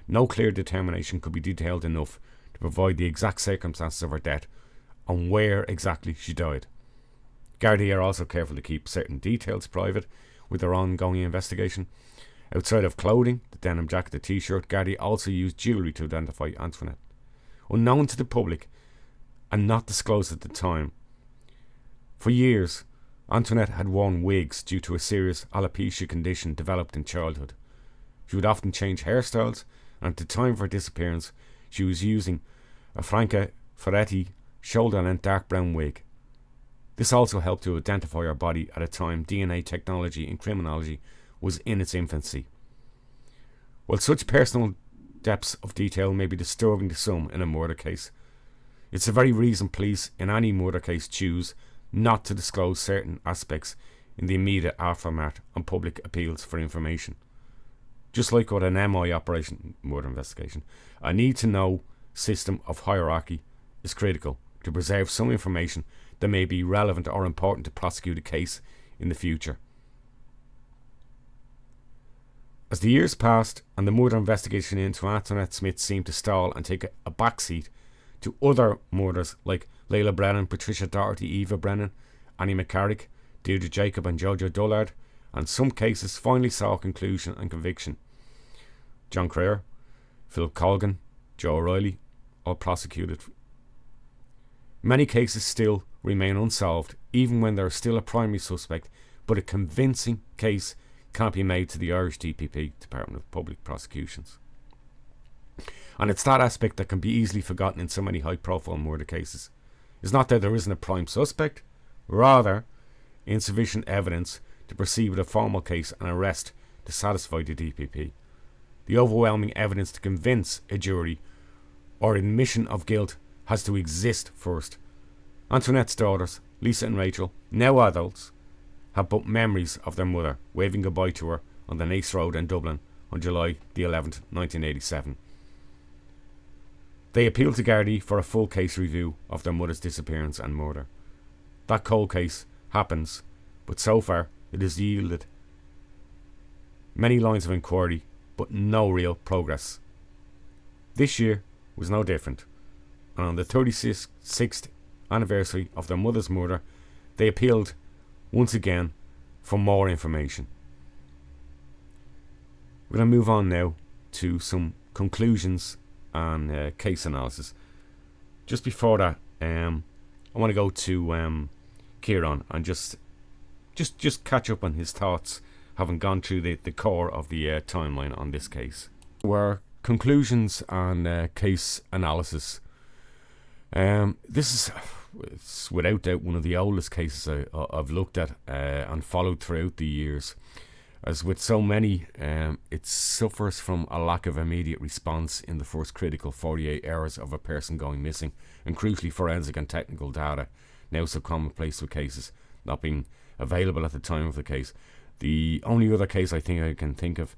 no clear determination could be detailed enough to provide the exact circumstances of her death and where exactly she died. Gardaí are also careful to keep certain details private with their ongoing investigation. Outside of clothing, the denim jacket, the t-shirt, Gardaí also used jewellery to identify Antoinette. Unknown to the public and not disclosed at the time, for years, Antoinette had worn wigs due to a serious alopecia condition developed in childhood. She would often change hairstyles, and at the time of her disappearance, she was using a Franca Ferretti shoulder-length dark brown wig. This also helped to identify her body at a time DNA technology in criminology was in its infancy. While such personal depths of detail may be disturbing to some in a murder case, it's the very reason police in any murder case choose not to disclose certain aspects in the immediate aftermath on public appeals for information. Just like with an MI operation murder investigation, I need to know system of hierarchy is critical to preserve some information that may be relevant or important to prosecute a case in the future. As the years passed and the murder investigation into Antoinette Smith seemed to stall and take a backseat to other murders like Layla Brennan, Patricia Doherty, Eva Brennan, Annie McCarrick, Deirdre Jacob and Jojo Dullard, and some cases finally saw conclusion and conviction. John Creer, Philip Colgan, Joe O'Reilly, all prosecuted. Many cases still remain unsolved, even when there is still a primary suspect, but a convincing case can't be made to the Irish DPP, Department of Public Prosecutions. And it's that aspect that can be easily forgotten in so many high-profile murder cases. It's not that there isn't a prime suspect, rather insufficient evidence to proceed with a formal case and arrest to satisfy the DPP. The overwhelming evidence to convince a jury or admission of guilt has to exist first. Antoinette's daughters, Lisa and Rachel, now adults, have but memories of their mother waving goodbye to her on the Naas Road in Dublin on July the 11th, 1987. They appealed to Gardaí for a full case review of their mother's disappearance and murder. That cold case happens, but so far it has yielded many lines of inquiry, but no real progress. This year was no different, and on the 36th anniversary of their mother's murder, they appealed once again for more information. We're going to move on now to some conclusions and case analysis. Just before that, I want to go to Kieran and just catch up on his thoughts, having gone through the core of the timeline on this case. Were conclusions and case analysis. This is, it's without doubt one of the oldest cases I've looked at and followed throughout the years. As with so many, it suffers from a lack of immediate response in the first critical 48 hours of a person going missing, and crucially forensic and technical data, now so commonplace with cases not being available at the time of the case. The only other case I think I can think of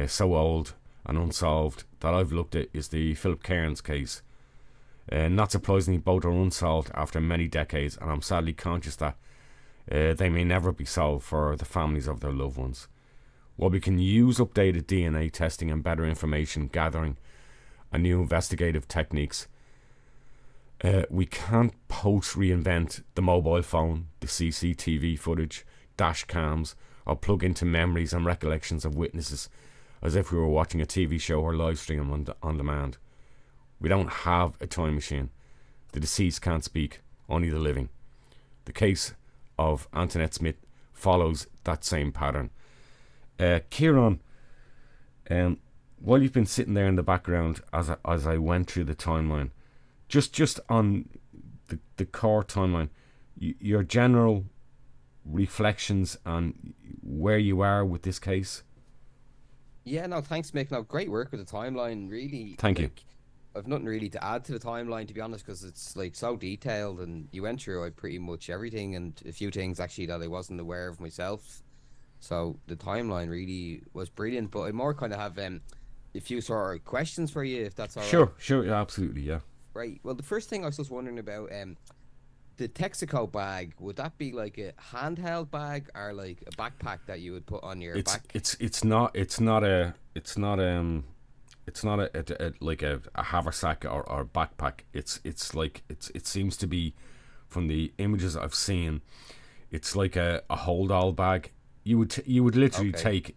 so old and unsolved that I've looked at is the Philip Cairns case. Not surprisingly, both are unsolved after many decades, and I'm sadly conscious that they may never be solved for the families of their loved ones. While we can use updated DNA testing and better information gathering and new investigative techniques, we can't post-reinvent the mobile phone, the CCTV footage, dash cams, or plug into memories and recollections of witnesses as if we were watching a TV show or live stream on demand. We don't have a time machine. The deceased can't speak, only the living. The case of Antoinette Smith follows that same pattern. Kieran, while you've been sitting there in the background as I went through the timeline, just on the core timeline, your general reflections on where you are with this case. Yeah, no, thanks, Mick. No, great work with the timeline, really. Thank you. I've nothing really to add to the timeline, to be honest, because it's like so detailed, and you went through pretty much everything, and a few things actually that I wasn't aware of myself. So the timeline really was brilliant. But I more kind of have a few sort of questions for you, if that's all right. Sure, yeah, absolutely, yeah. Right. Well, the first thing I was just wondering about, the Texaco bag, would that be like a handheld bag or like a backpack that you would put on your back? It's not like a haversack or backpack. It seems to be, from the images I've seen, it's like a hold all bag. You would literally take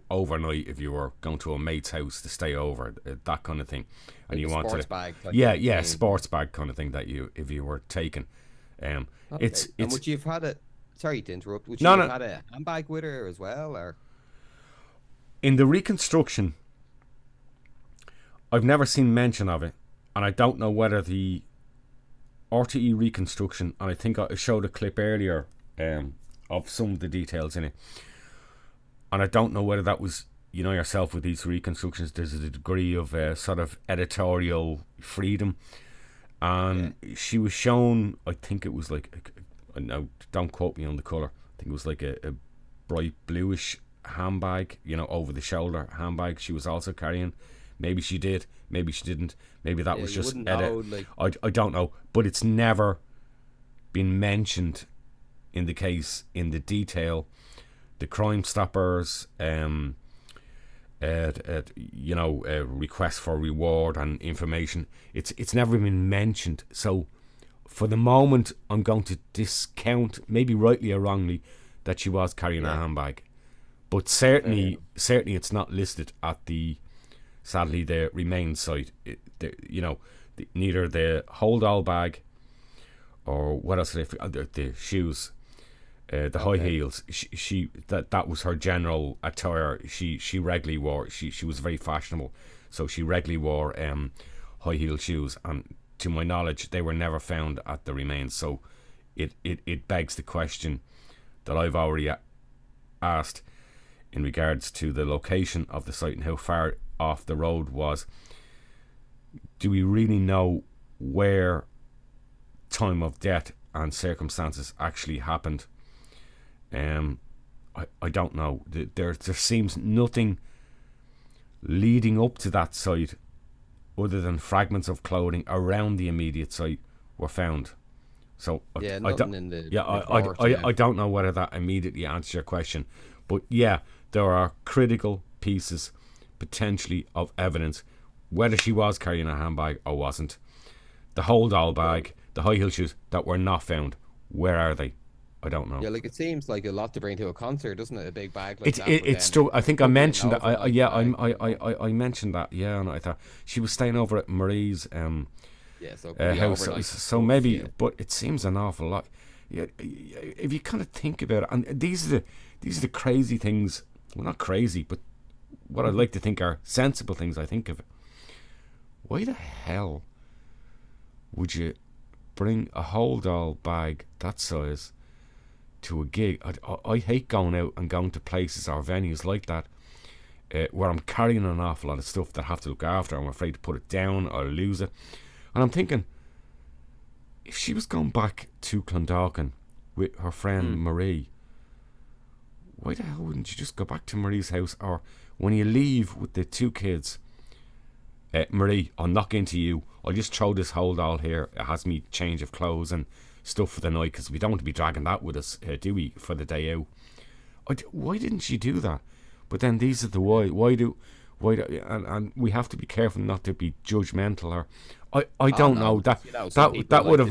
overnight if you were going to a mate's house to stay over, that kind of thing, and like you want sports to bag type yeah thing. sports bag kind of thing that if you were taking, it's and would you have had a, sorry to interrupt, would you have had a handbag with her as well, or in the reconstruction? I've never seen mention of it, and I don't know whether the RTE reconstruction, and I think I showed a clip earlier of some of the details in it, and I don't know whether that was, you know yourself with these reconstructions, there's a degree of sort of editorial freedom, and she was shown, I think it was like, now don't quote me on the colour, I think it was like a bright bluish handbag, over the shoulder handbag she was also carrying. Maybe she did, maybe she didn't, maybe that was you just wouldn't edit. know, like- I don't know, but it's never been mentioned in the case in the detail. The Crime Stoppers, request for reward and information. It's never been mentioned. So, for the moment, I'm going to discount, maybe rightly or wrongly, that she was carrying a handbag. But certainly it's not listed at sadly, the remains site. Neither the hold all bag or what else? The shoes. The high heels. She that was her general attire. She regularly wore. She was very fashionable, so she regularly wore high heel shoes. And to my knowledge, they were never found at the remains. So it begs the question that I've already asked in regards to the location of the site and how far off the road was. Do we really know where time of death and circumstances actually happened? I don't know. There seems nothing leading up to that site other than fragments of clothing around the immediate site were found. So I don't know whether that immediately answers your question, but yeah, there are critical pieces potentially of evidence whether she was carrying a handbag or wasn't. The hold all bag, the high heel shoes that were not found, where are they? I don't know. Yeah, like it seems like a lot to bring to a concert, doesn't it? A big bag like that. It's true. I think I mentioned that. I mentioned that. Yeah, and I thought she was staying over at Marie's house. So maybe, but it seems an awful lot. Yeah, if you kind of think about it, and these are the crazy things. Well, not crazy, but what I'd like to think are sensible things. I think of it. Why the hell would you bring a hold all bag that size to a gig? I hate going out and going to places or venues like that where I'm carrying an awful lot of stuff that I have to look after. I'm afraid to put it down or lose it. And I'm thinking, if she was going back to Clondalkin with her friend Marie, why the hell wouldn't you just go back to Marie's house? Or when you leave with the two kids, Marie, I'll knock into you. I'll just throw this hold all here. It has me change of clothes and stuff for the night, because we don't want to be dragging that with us, do we, for the day out? Why didn't she do that? But then these are the why do and we have to be careful not to be judgmental, or I don't know that that would have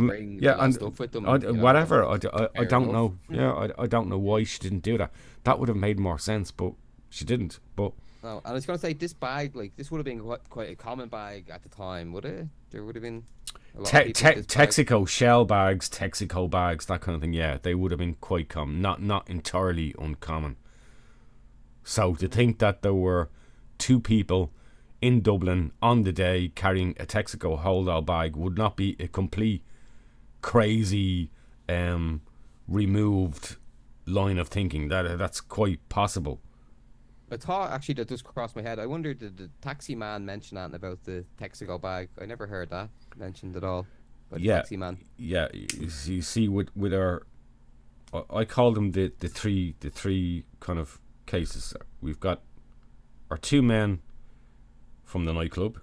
whatever. I don't know. Yeah, I don't know why she didn't do that. That would have made more sense, but she didn't. But no, and I was going to say, this bag, like, this would have been quite a common bag at the time, would it? There would have been a lot of people with this bag. Texaco shell bags, Texaco bags, that kind of thing. Yeah, they would have been quite common, not entirely uncommon. So to think that there were two people in Dublin on the day carrying a Texaco hold-all bag would not be a complete crazy removed line of thinking. That's quite possible. A thought actually that just crossed my head. I wonder, did the taxi man mention that about the Texaco bag? I never heard that mentioned at all by the taxi man. Yeah, you see with our, I call them the three kind of cases. We've got our two men from the nightclub,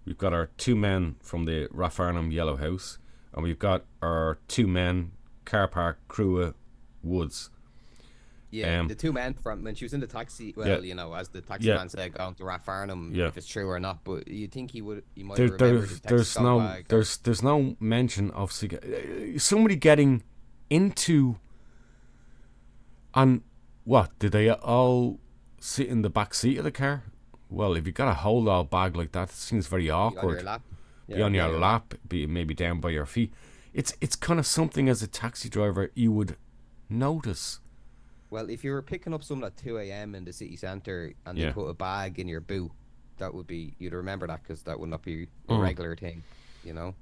we've got our two men from the Rathfarnham Yellow House, and we've got our two men, car park Crua Woods. Yeah, the two men from when she was in the taxi. Well, you know, as the taxi man said, going to Rathfarnham, if it's true or not. But you think he might remember the Texaco bag. There's no mention of somebody getting into. And what, did they all sit in the back seat of the car? Well, if you got a hold-all bag like that, it seems very awkward. Be on your lap, be maybe down by your feet. It's kind of something as a taxi driver you would notice. Well, if you were picking up someone at 2 a.m. in the city centre and they put a bag in your boot, that would be, you'd remember that, because that would not be a regular thing, you know.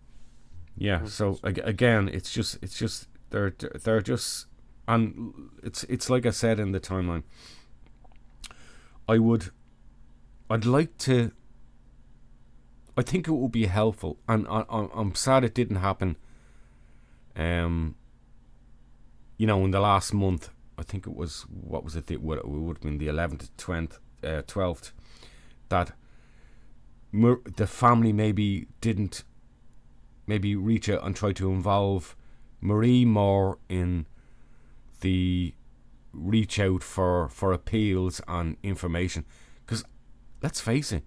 Yeah. So again, it's just they're just, and it's like I said in the timeline. I'd like to. I think it would be helpful, and I'm sad it didn't happen. You know, in the last month, I think it was, it would have been the 11th, 12th, that the family maybe didn't maybe reach out and try to involve Marie more in the reach out for appeals and information. Because let's face it,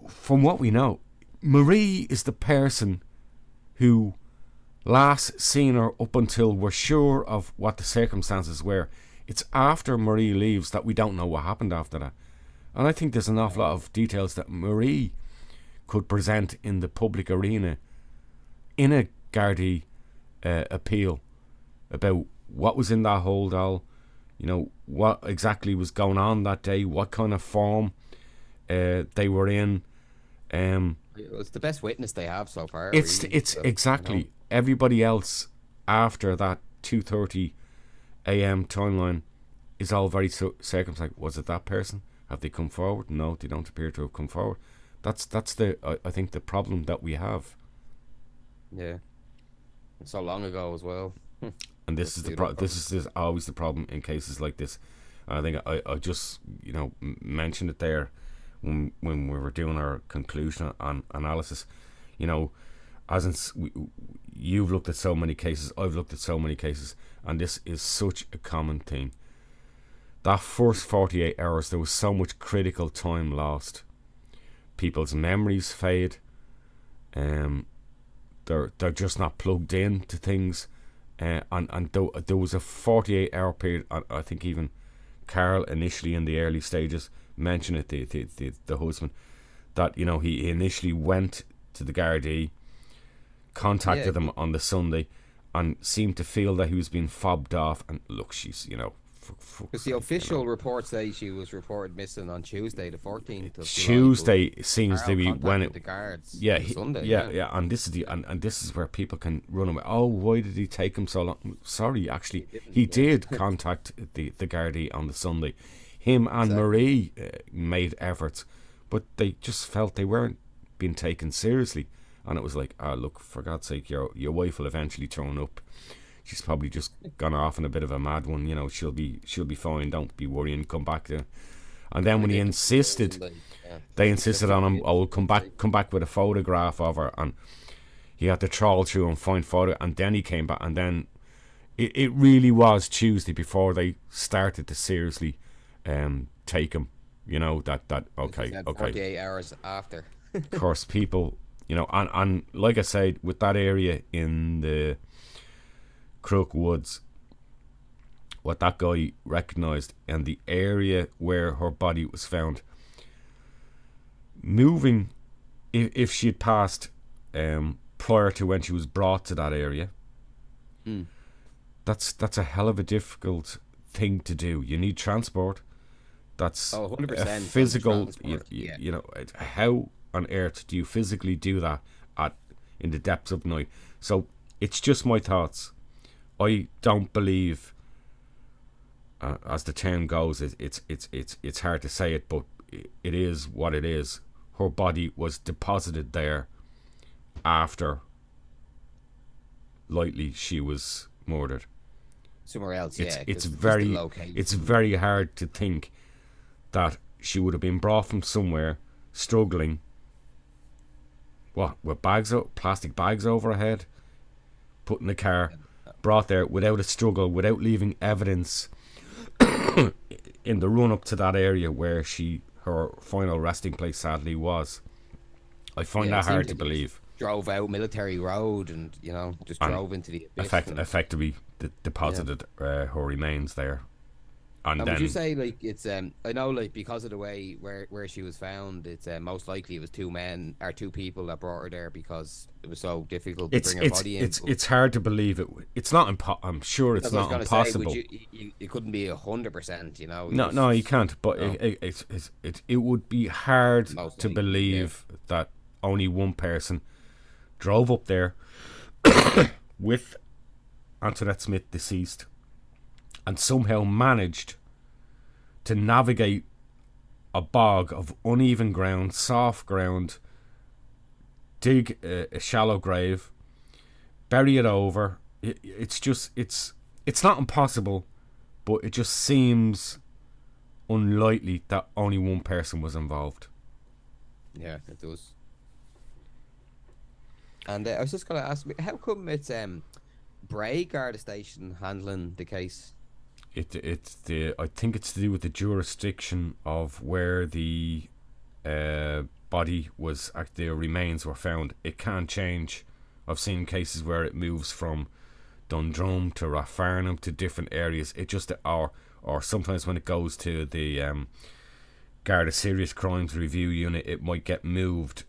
from what we know, Marie is the person who last seen her up until we're sure of what the circumstances were. It's after Marie leaves that we don't know what happened after that. And I think there's an awful lot of details that Marie could present in the public arena in a Gardaí appeal about what was in that hold all, you know, what exactly was going on that day, what kind of form they were in. It's the best witness they have so far. It's really. it's So, exactly, you know. everybody else after that 2:30 a.m. timeline is all very circumspect. Was it that person? Have they come forward? No, they don't appear to have come forward. That's the I think the problem that we have. Yeah. So long ago as well. And this is this is always the problem in cases like this. I think I just, you know, mentioned it there when we were doing our conclusion on analysis. You know, you've looked at so many cases, I've looked at so many cases, and this is such a common theme. That first 48 hours, there was so much critical time lost. People's memories fade. They're just not plugged in to things. And there was a 48-hour period. I think even Carl initially in the early stages mentioned it, the husband, that, you know, he initially went to the Gardaí, contacted them on the Sunday, and seemed to feel that he was being fobbed off. And look, she's, you know, because the official reports say she was reported missing on Tuesday, the 14th of Tuesday July, seems to be when it. the guards. Yeah, Sunday. Yeah, and this is and this is where people can run away. Oh, why did he take him so long? Sorry, actually, he did contact the Gardaí on the Sunday. Him and Marie made efforts, but they just felt they weren't being taken seriously, and it was like, look, for God's sake, your wife will eventually turn up. She's probably just gone off in a bit of a mad one, you know. She'll be fine. Don't be worrying. Come back to. And then when he insisted, they insisted on him. Oh, come back with a photograph of her, and he had to trawl through and find photo. And then he came back, and then it really was Tuesday before they started to seriously take him. You know, that okay. 48 hours after. Of course, people, you know, and like I said, with that area in the Crook Woods, what that guy recognised, and the area where her body was found, moving, if she'd passed prior to when she was brought to that area, that's a hell of a difficult thing to do. You need transport. That's 100% a physical, yeah. you know, how on earth do you physically do that in the depths of night? So it's just my thoughts. I don't believe, as the term goes, it's hard to say it, but it is what it is. Her body was deposited there after, likely, she was murdered. Somewhere else, it's very hard to think that she would have been brought from somewhere, struggling, with plastic bags over her head, put in the car, brought there without a struggle, without leaving evidence in the run up to that area where her final resting place sadly was. I find that hard to believe. Drove out Military Road and, you know, just drove into the abyss. Effectively deposited her remains there. And then, would you say, like, it's I know, like, because of the way where she was found, it's most likely it was two people that brought her there because it was so difficult to bring her body in. It's hard to believe it. It's not I'm sure it's not impossible. You couldn't be 100%, you know. No, you can't. But it would be hard to believe that only one person drove up there with Antoinette Smith deceased and somehow managed to navigate a bog of uneven ground, soft ground, dig a shallow grave, bury it over. It's not impossible, but it just seems unlikely that only one person was involved. Yeah, it does. And I was just going to ask, how come it's Bray Garda Station handling the case? I think it's to do with the jurisdiction of where the body was, the remains were found. It can change. I've seen cases where it moves from Dundrum to Rathfarnham to different areas. It just or sometimes when it goes to the Garda Serious Crimes Review Unit, it might get moved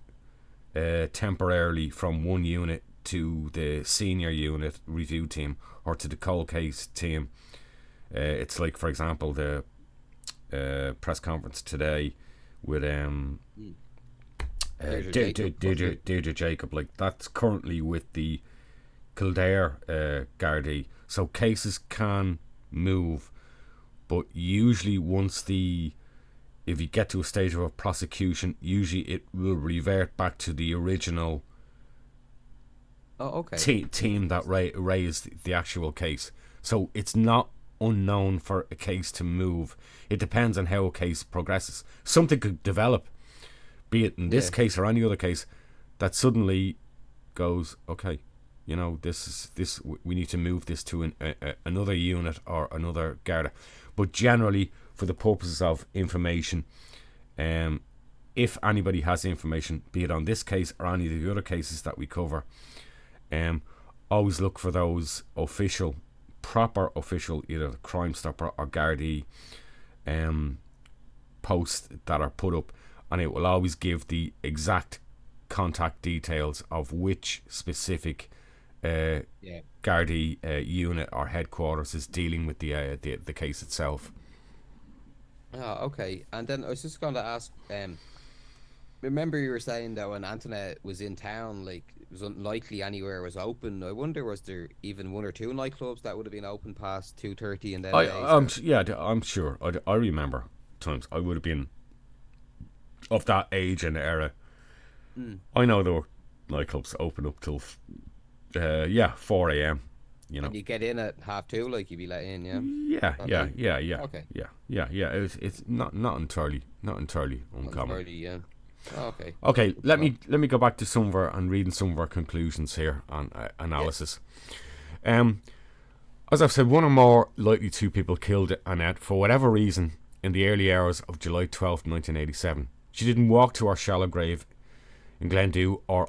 temporarily from one unit to the senior unit review team or to the cold case team. It's like, for example, the press conference today with Deirdre Jacob. Like, that's currently with the Kildare Gardaí. So cases can move, but usually if you get to a stage of a prosecution, usually it will revert back to the original team that raised the actual case. So it's not unknown for a case to move. It depends on how a case progresses. Something could develop, be it in this case or any other case, that suddenly goes, okay, you know, we need to move this to another unit or another Garda. But generally, for the purposes of information, if anybody has information, be it on this case or any of the other cases that we cover, always look for those proper official, either Crime Stopper or Gardaí posts that are put up, and it will always give the exact contact details of which specific Gardaí unit or headquarters is dealing with the case itself. Oh, okay. And then I was just going to ask, remember you were saying that when Antoinette was in town, like, it was unlikely anywhere was open. I wonder, was there even one or two nightclubs that would have been open past 2:30 and then I'm sure. I remember times I would have been of that age and era. I know there were nightclubs open up till 4 a.m. You know, and you get in at 2:30, like, you'd be let in, yeah. Okay. Yeah. It's not entirely uncommon. Okay. Let me go back to some of our and reading some of our conclusions here on analysis. As I've said, one or more likely two people killed Annette for whatever reason in the early hours of July 12th, 1987. She didn't walk to her shallow grave in Glendew or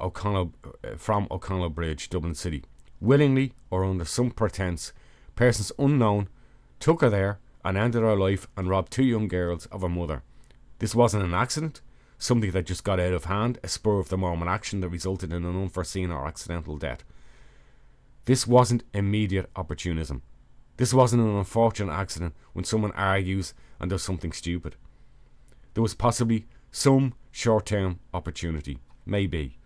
from O'Connell Bridge, Dublin City. Willingly or under some pretense, persons unknown took her there and ended her life and robbed two young girls of her mother. This wasn't an accident, something that just got out of hand, a spur of the moment action that resulted in an unforeseen or accidental death. This wasn't immediate opportunism. This wasn't an unfortunate accident when someone argues and does something stupid. There was possibly some short-term opportunity, maybe.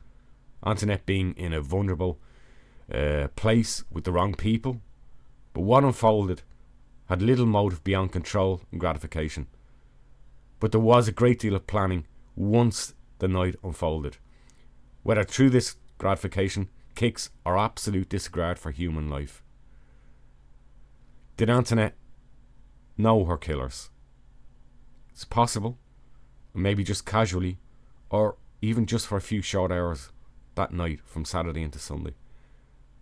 Antoinette being in a vulnerable place with the wrong people, but what unfolded had little motive beyond control and gratification. But there was a great deal of planning once the night unfolded, whether through this gratification, kicks, or absolute disregard for human life. Did Antoinette know her killers? It's possible, maybe just casually, or even just for a few short hours that night from Saturday into Sunday.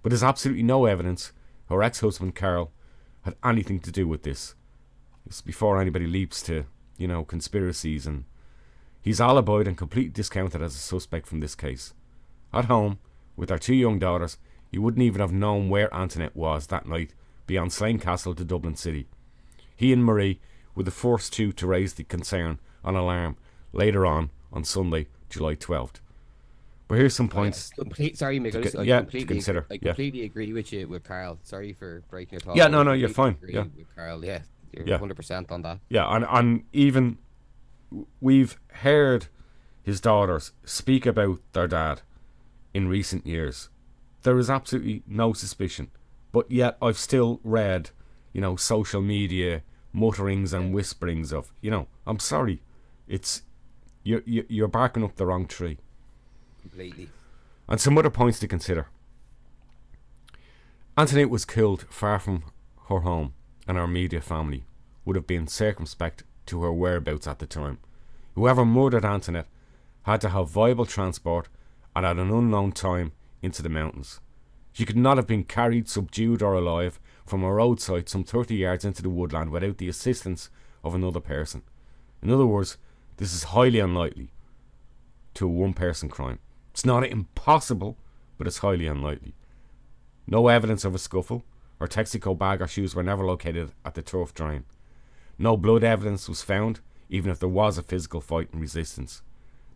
But there's absolutely no evidence her ex-husband Carl had anything to do with this. It's before anybody leaps to, conspiracies, and he's alibied and completely discounted as a suspect from this case. At home, with our two young daughters, he wouldn't even have known where Antoinette was that night beyond Slane Castle to Dublin City. He and Marie were the first two to raise the concern on alarm later on Sunday, July 12th. But here's some points. Sorry, Mick. To consider. I completely agree with you with Carl. Sorry for breaking your thought. Yeah, no, you're fine. With Carl, you're 100% on that. Yeah, and even we've heard his daughters speak about their dad in recent years. There is absolutely no suspicion, but yet I've still read, social media mutterings and whisperings of, I'm sorry, it's you're barking up the wrong tree. Completely. And some other points to consider. Antoinette was killed far from her home, and our immediate family would have been circumspect to her whereabouts at the time. Whoever murdered Antoinette had to have viable transport and at an unknown time into the mountains. She could not have been carried, subdued or alive from a roadside some 30 yards into the woodland without the assistance of another person. In other words, this is highly unlikely to a one-person crime. It's not impossible, but it's highly unlikely. No evidence of a scuffle. Her Texaco bag or shoes were never located at the turf drain. No blood evidence was found, even if there was a physical fight and resistance.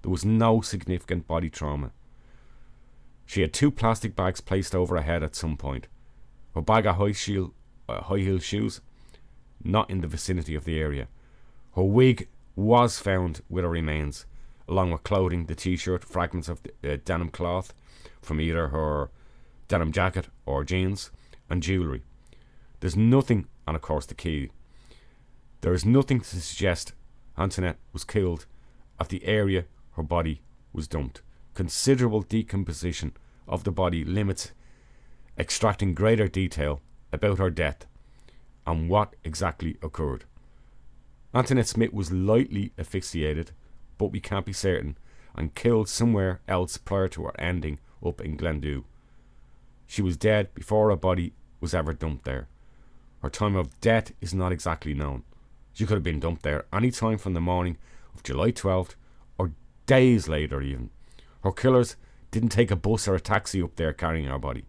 There was no significant body trauma. She had 2 plastic bags placed over her head at some point. Her bag of high-heel shoes, not in the vicinity of the area. Her wig was found with her remains, along with clothing, the t-shirt, fragments of denim cloth from either her denim jacket or jeans, and jewellery. There's nothing, and of course the key, there is nothing to suggest Antoinette was killed at the area her body was dumped. Considerable decomposition of the body limits extracting greater detail about her death and what exactly occurred. Antoinette Smith was lightly asphyxiated, but we can't be certain, and killed somewhere else prior to her ending up in Glendew. She was dead before her body was ever dumped there. Her time of death is not exactly known. She could have been dumped there any time from the morning of July 12th or days later even. Her killers didn't take a bus or a taxi up there carrying her body.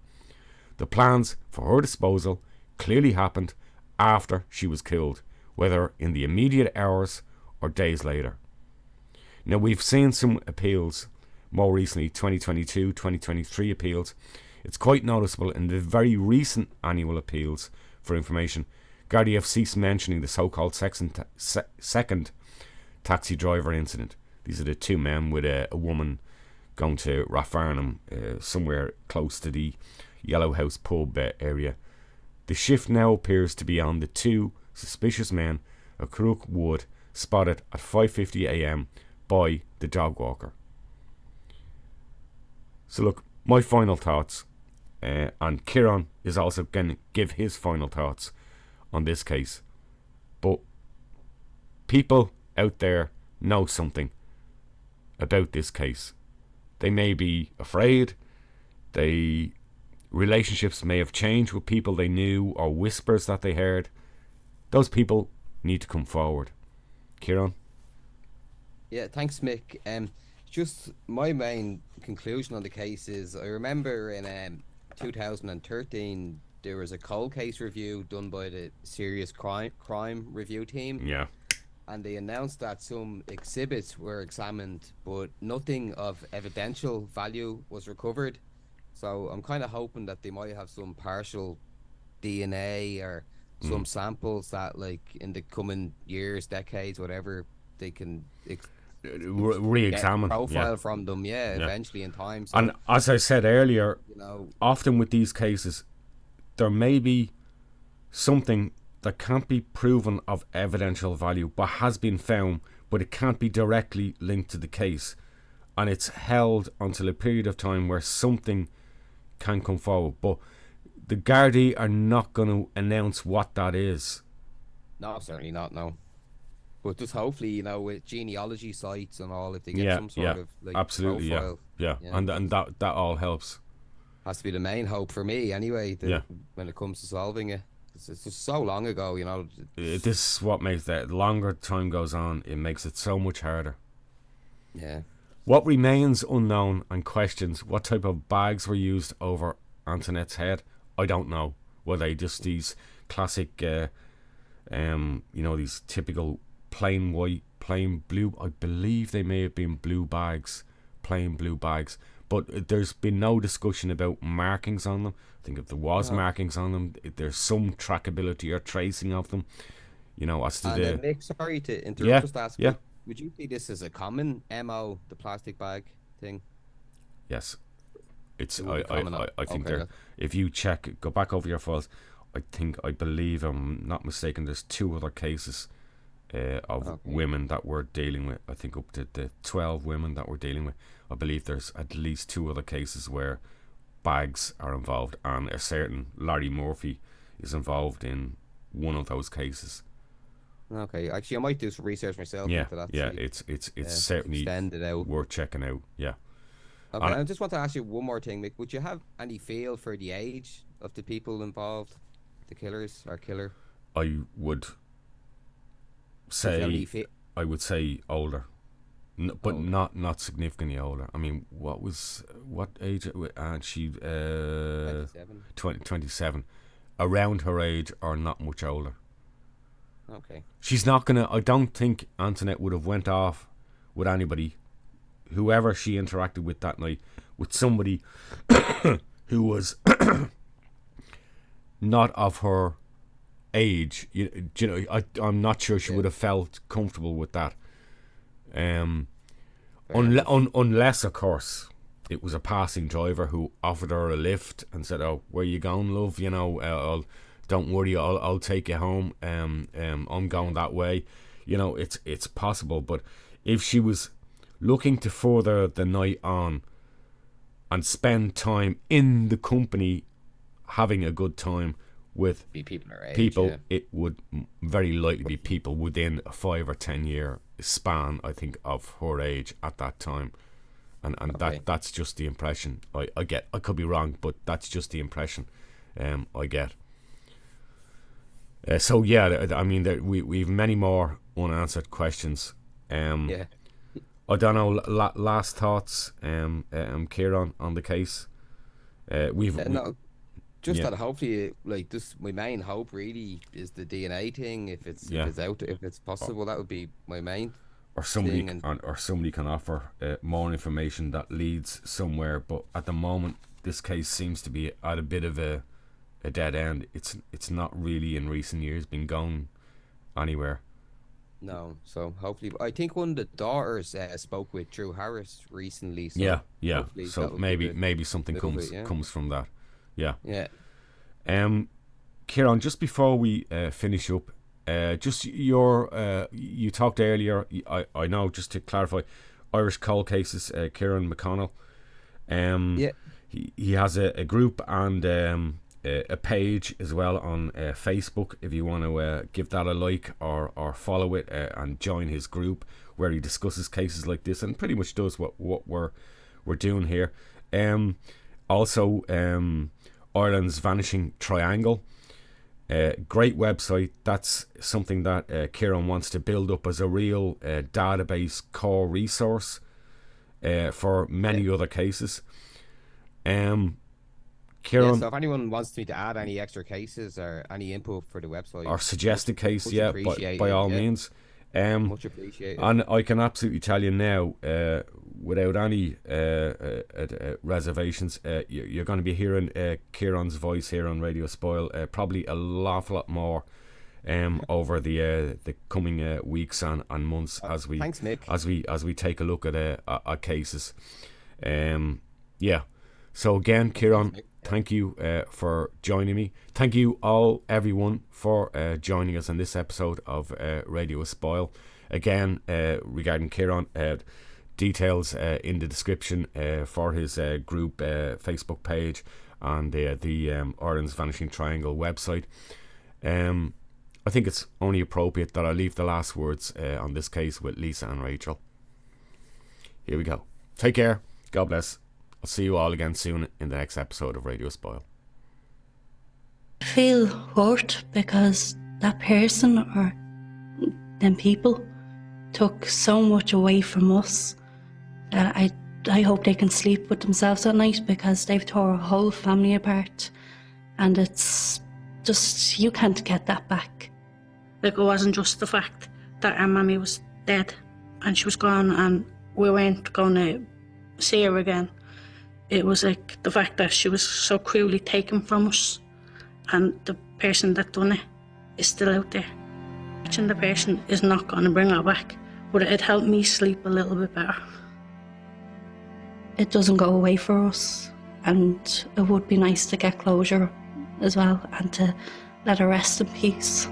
The plans for her disposal clearly happened after she was killed, whether in the immediate hours or days later. Now, we've seen some appeals more recently, 2022, 2023 appeals. It's quite noticeable in the very recent annual appeals for information, Gardaí have ceased mentioning the so-called second taxi driver incident. These are the 2 men with a woman going to Rathfarnham, somewhere close to the Yellow House pub area. The shift now appears to be on the 2 suspicious men at Crook Wood, spotted at 5:50 a.m. by the dog walker. So look, my final thoughts, and Kieran is also going to give his final thoughts on this case. But people out there know something about this case. They may be afraid. Relationships may have changed with people they knew, or whispers that they heard. Those people need to come forward. Kieran? Yeah, thanks, Mick. Just my main conclusion on the case is, I remember in 2013 there was a cold case review done by the Serious Crime Review team. Yeah. And they announced that some exhibits were examined, but nothing of evidential value was recovered. So I'm kind of hoping that they might have some partial DNA or some samples that, like, in the coming years, decades, whatever, they can re-examine profile from them, eventually in time. So, and as I said earlier, you know, often with these cases, there may be something that can't be proven of evidential value, but has been found, but it can't be directly linked to the case, and it's held until a period of time where something can come forward. But the Gardaí are not going to announce what that is. No, certainly not, no. But just hopefully, you know, with genealogy sites and all, if they get some sort of, like, absolutely, profile, and that all helps. Has to be the main hope for me, anyway. When it comes to solving it, it's just so long ago, you know. This is what makes that. The longer time goes on, it makes it so much harder. Yeah. What remains unknown and questions what type of bags were used over Antoinette's head. I don't know. Were they just these classic, you know, these typical plain white, plain blue? I believe they may have been blue bags, plain blue bags. But there's been no discussion about markings on them. I think if there was markings on them, there's some trackability or tracing of them. You know, as to the... Nick, sorry to interrupt, just ask, would you see this as a common MO, the plastic bag thing? Yes. It's I think there. If you check, go back over your files, I believe I'm not mistaken, there's 2 other cases of women that we're dealing with. I think up to the 12 women that we're dealing with. I believe there's at least 2 other cases where bags are involved, and a certain Larry Murphy is involved in one of those cases. Okay, actually, I might do some research myself Yeah, into that. yeah, See, it's certainly extend it out. worth checking out. Yeah. Okay, And I just want to ask you one more thing, Mick. Would you have any feel for the age of the people involved, the killers or killer? I would say I would say older, but Older. not significantly older. I mean, what age? And she 27. 27, around her age or not much older. Okay. She's not gonna. I don't think Antoinette would have went off with anybody, whoever she interacted with that night, with somebody who was not of her age. You know, I'm not sure she would have felt comfortable with that. Unless, of course, it was a passing driver who offered her a lift and said, "Oh, where you going, love? You know, don't worry, I'll take you home. I'm going that way." You know, it's possible. But if she was looking to further the night on and spend time in the company, having a good time with people her age, people, yeah. it would very likely be people within a 5 or 10 year span, I think, of her age at that time. And Okay. that's just the impression I get. I could be wrong, but that's just the impression I get. So yeah, I mean, we've many more unanswered questions. Yeah. I don't know. Last thoughts, Kieran, on the case. No, just yeah. that hopefully, like, this, my main hope really is the DNA thing. If it's if it's possible, that would be my main. Or somebody thing. or somebody can offer more information that leads somewhere. But at the moment, this case seems to be at a bit of a dead end. It's not really in recent years been going anywhere. No, so hopefully, I think one of the daughters spoke with Drew Harris recently. So Yeah. hopefully So that would maybe be maybe something little comes bit, yeah. comes from that. Yeah. Yeah. Kieran, just before we finish up, just your you talked earlier. I know, just to clarify, Irish Cold Cases. Kieran McConnell. Yeah. He has a group and a page as well on Facebook. If you want to give that a like or follow it and join his group, where he discusses cases like this and pretty much does what we're doing here. Also, Ireland's Vanishing Triangle. Great website. That's something that Kieran wants to build up as a real database core resource for many other cases. Kieran, so if anyone wants me to add any extra cases or any input for the website or suggest a case, much by appreciated, all yeah. means. Much appreciated. And I can absolutely tell you now, without any reservations, you're going to be hearing Kieran's voice here on Radio Spoil probably a lot more over the coming weeks and months as we thanks, Mick. as we take a look at cases. Yeah. So again, Kieran, thank you for joining me. Thank you everyone for joining us on this episode of Radio Spoil. Again, regarding Kieran, details in the description for his group Facebook page and the Ireland's Vanishing Triangle website. I think it's only appropriate that I leave the last words on this case with Lisa and Rachel. Here we go. Take care. God bless. I'll see you all again soon in the next episode of Radio Spoil. I feel hurt because that person or them people took so much away from us that I hope they can sleep with themselves at night, because they've tore a whole family apart, and it's just, you can't get that back. Like, it wasn't just the fact that our mammy was dead and she was gone and we weren't going to see her again. It was like the fact that she was so cruelly taken from us, and the person that done it is still out there. Catching the person is not going to bring her back, but it helped me sleep a little bit better. It doesn't go away for us, and it would be nice to get closure as well and to let her rest in peace.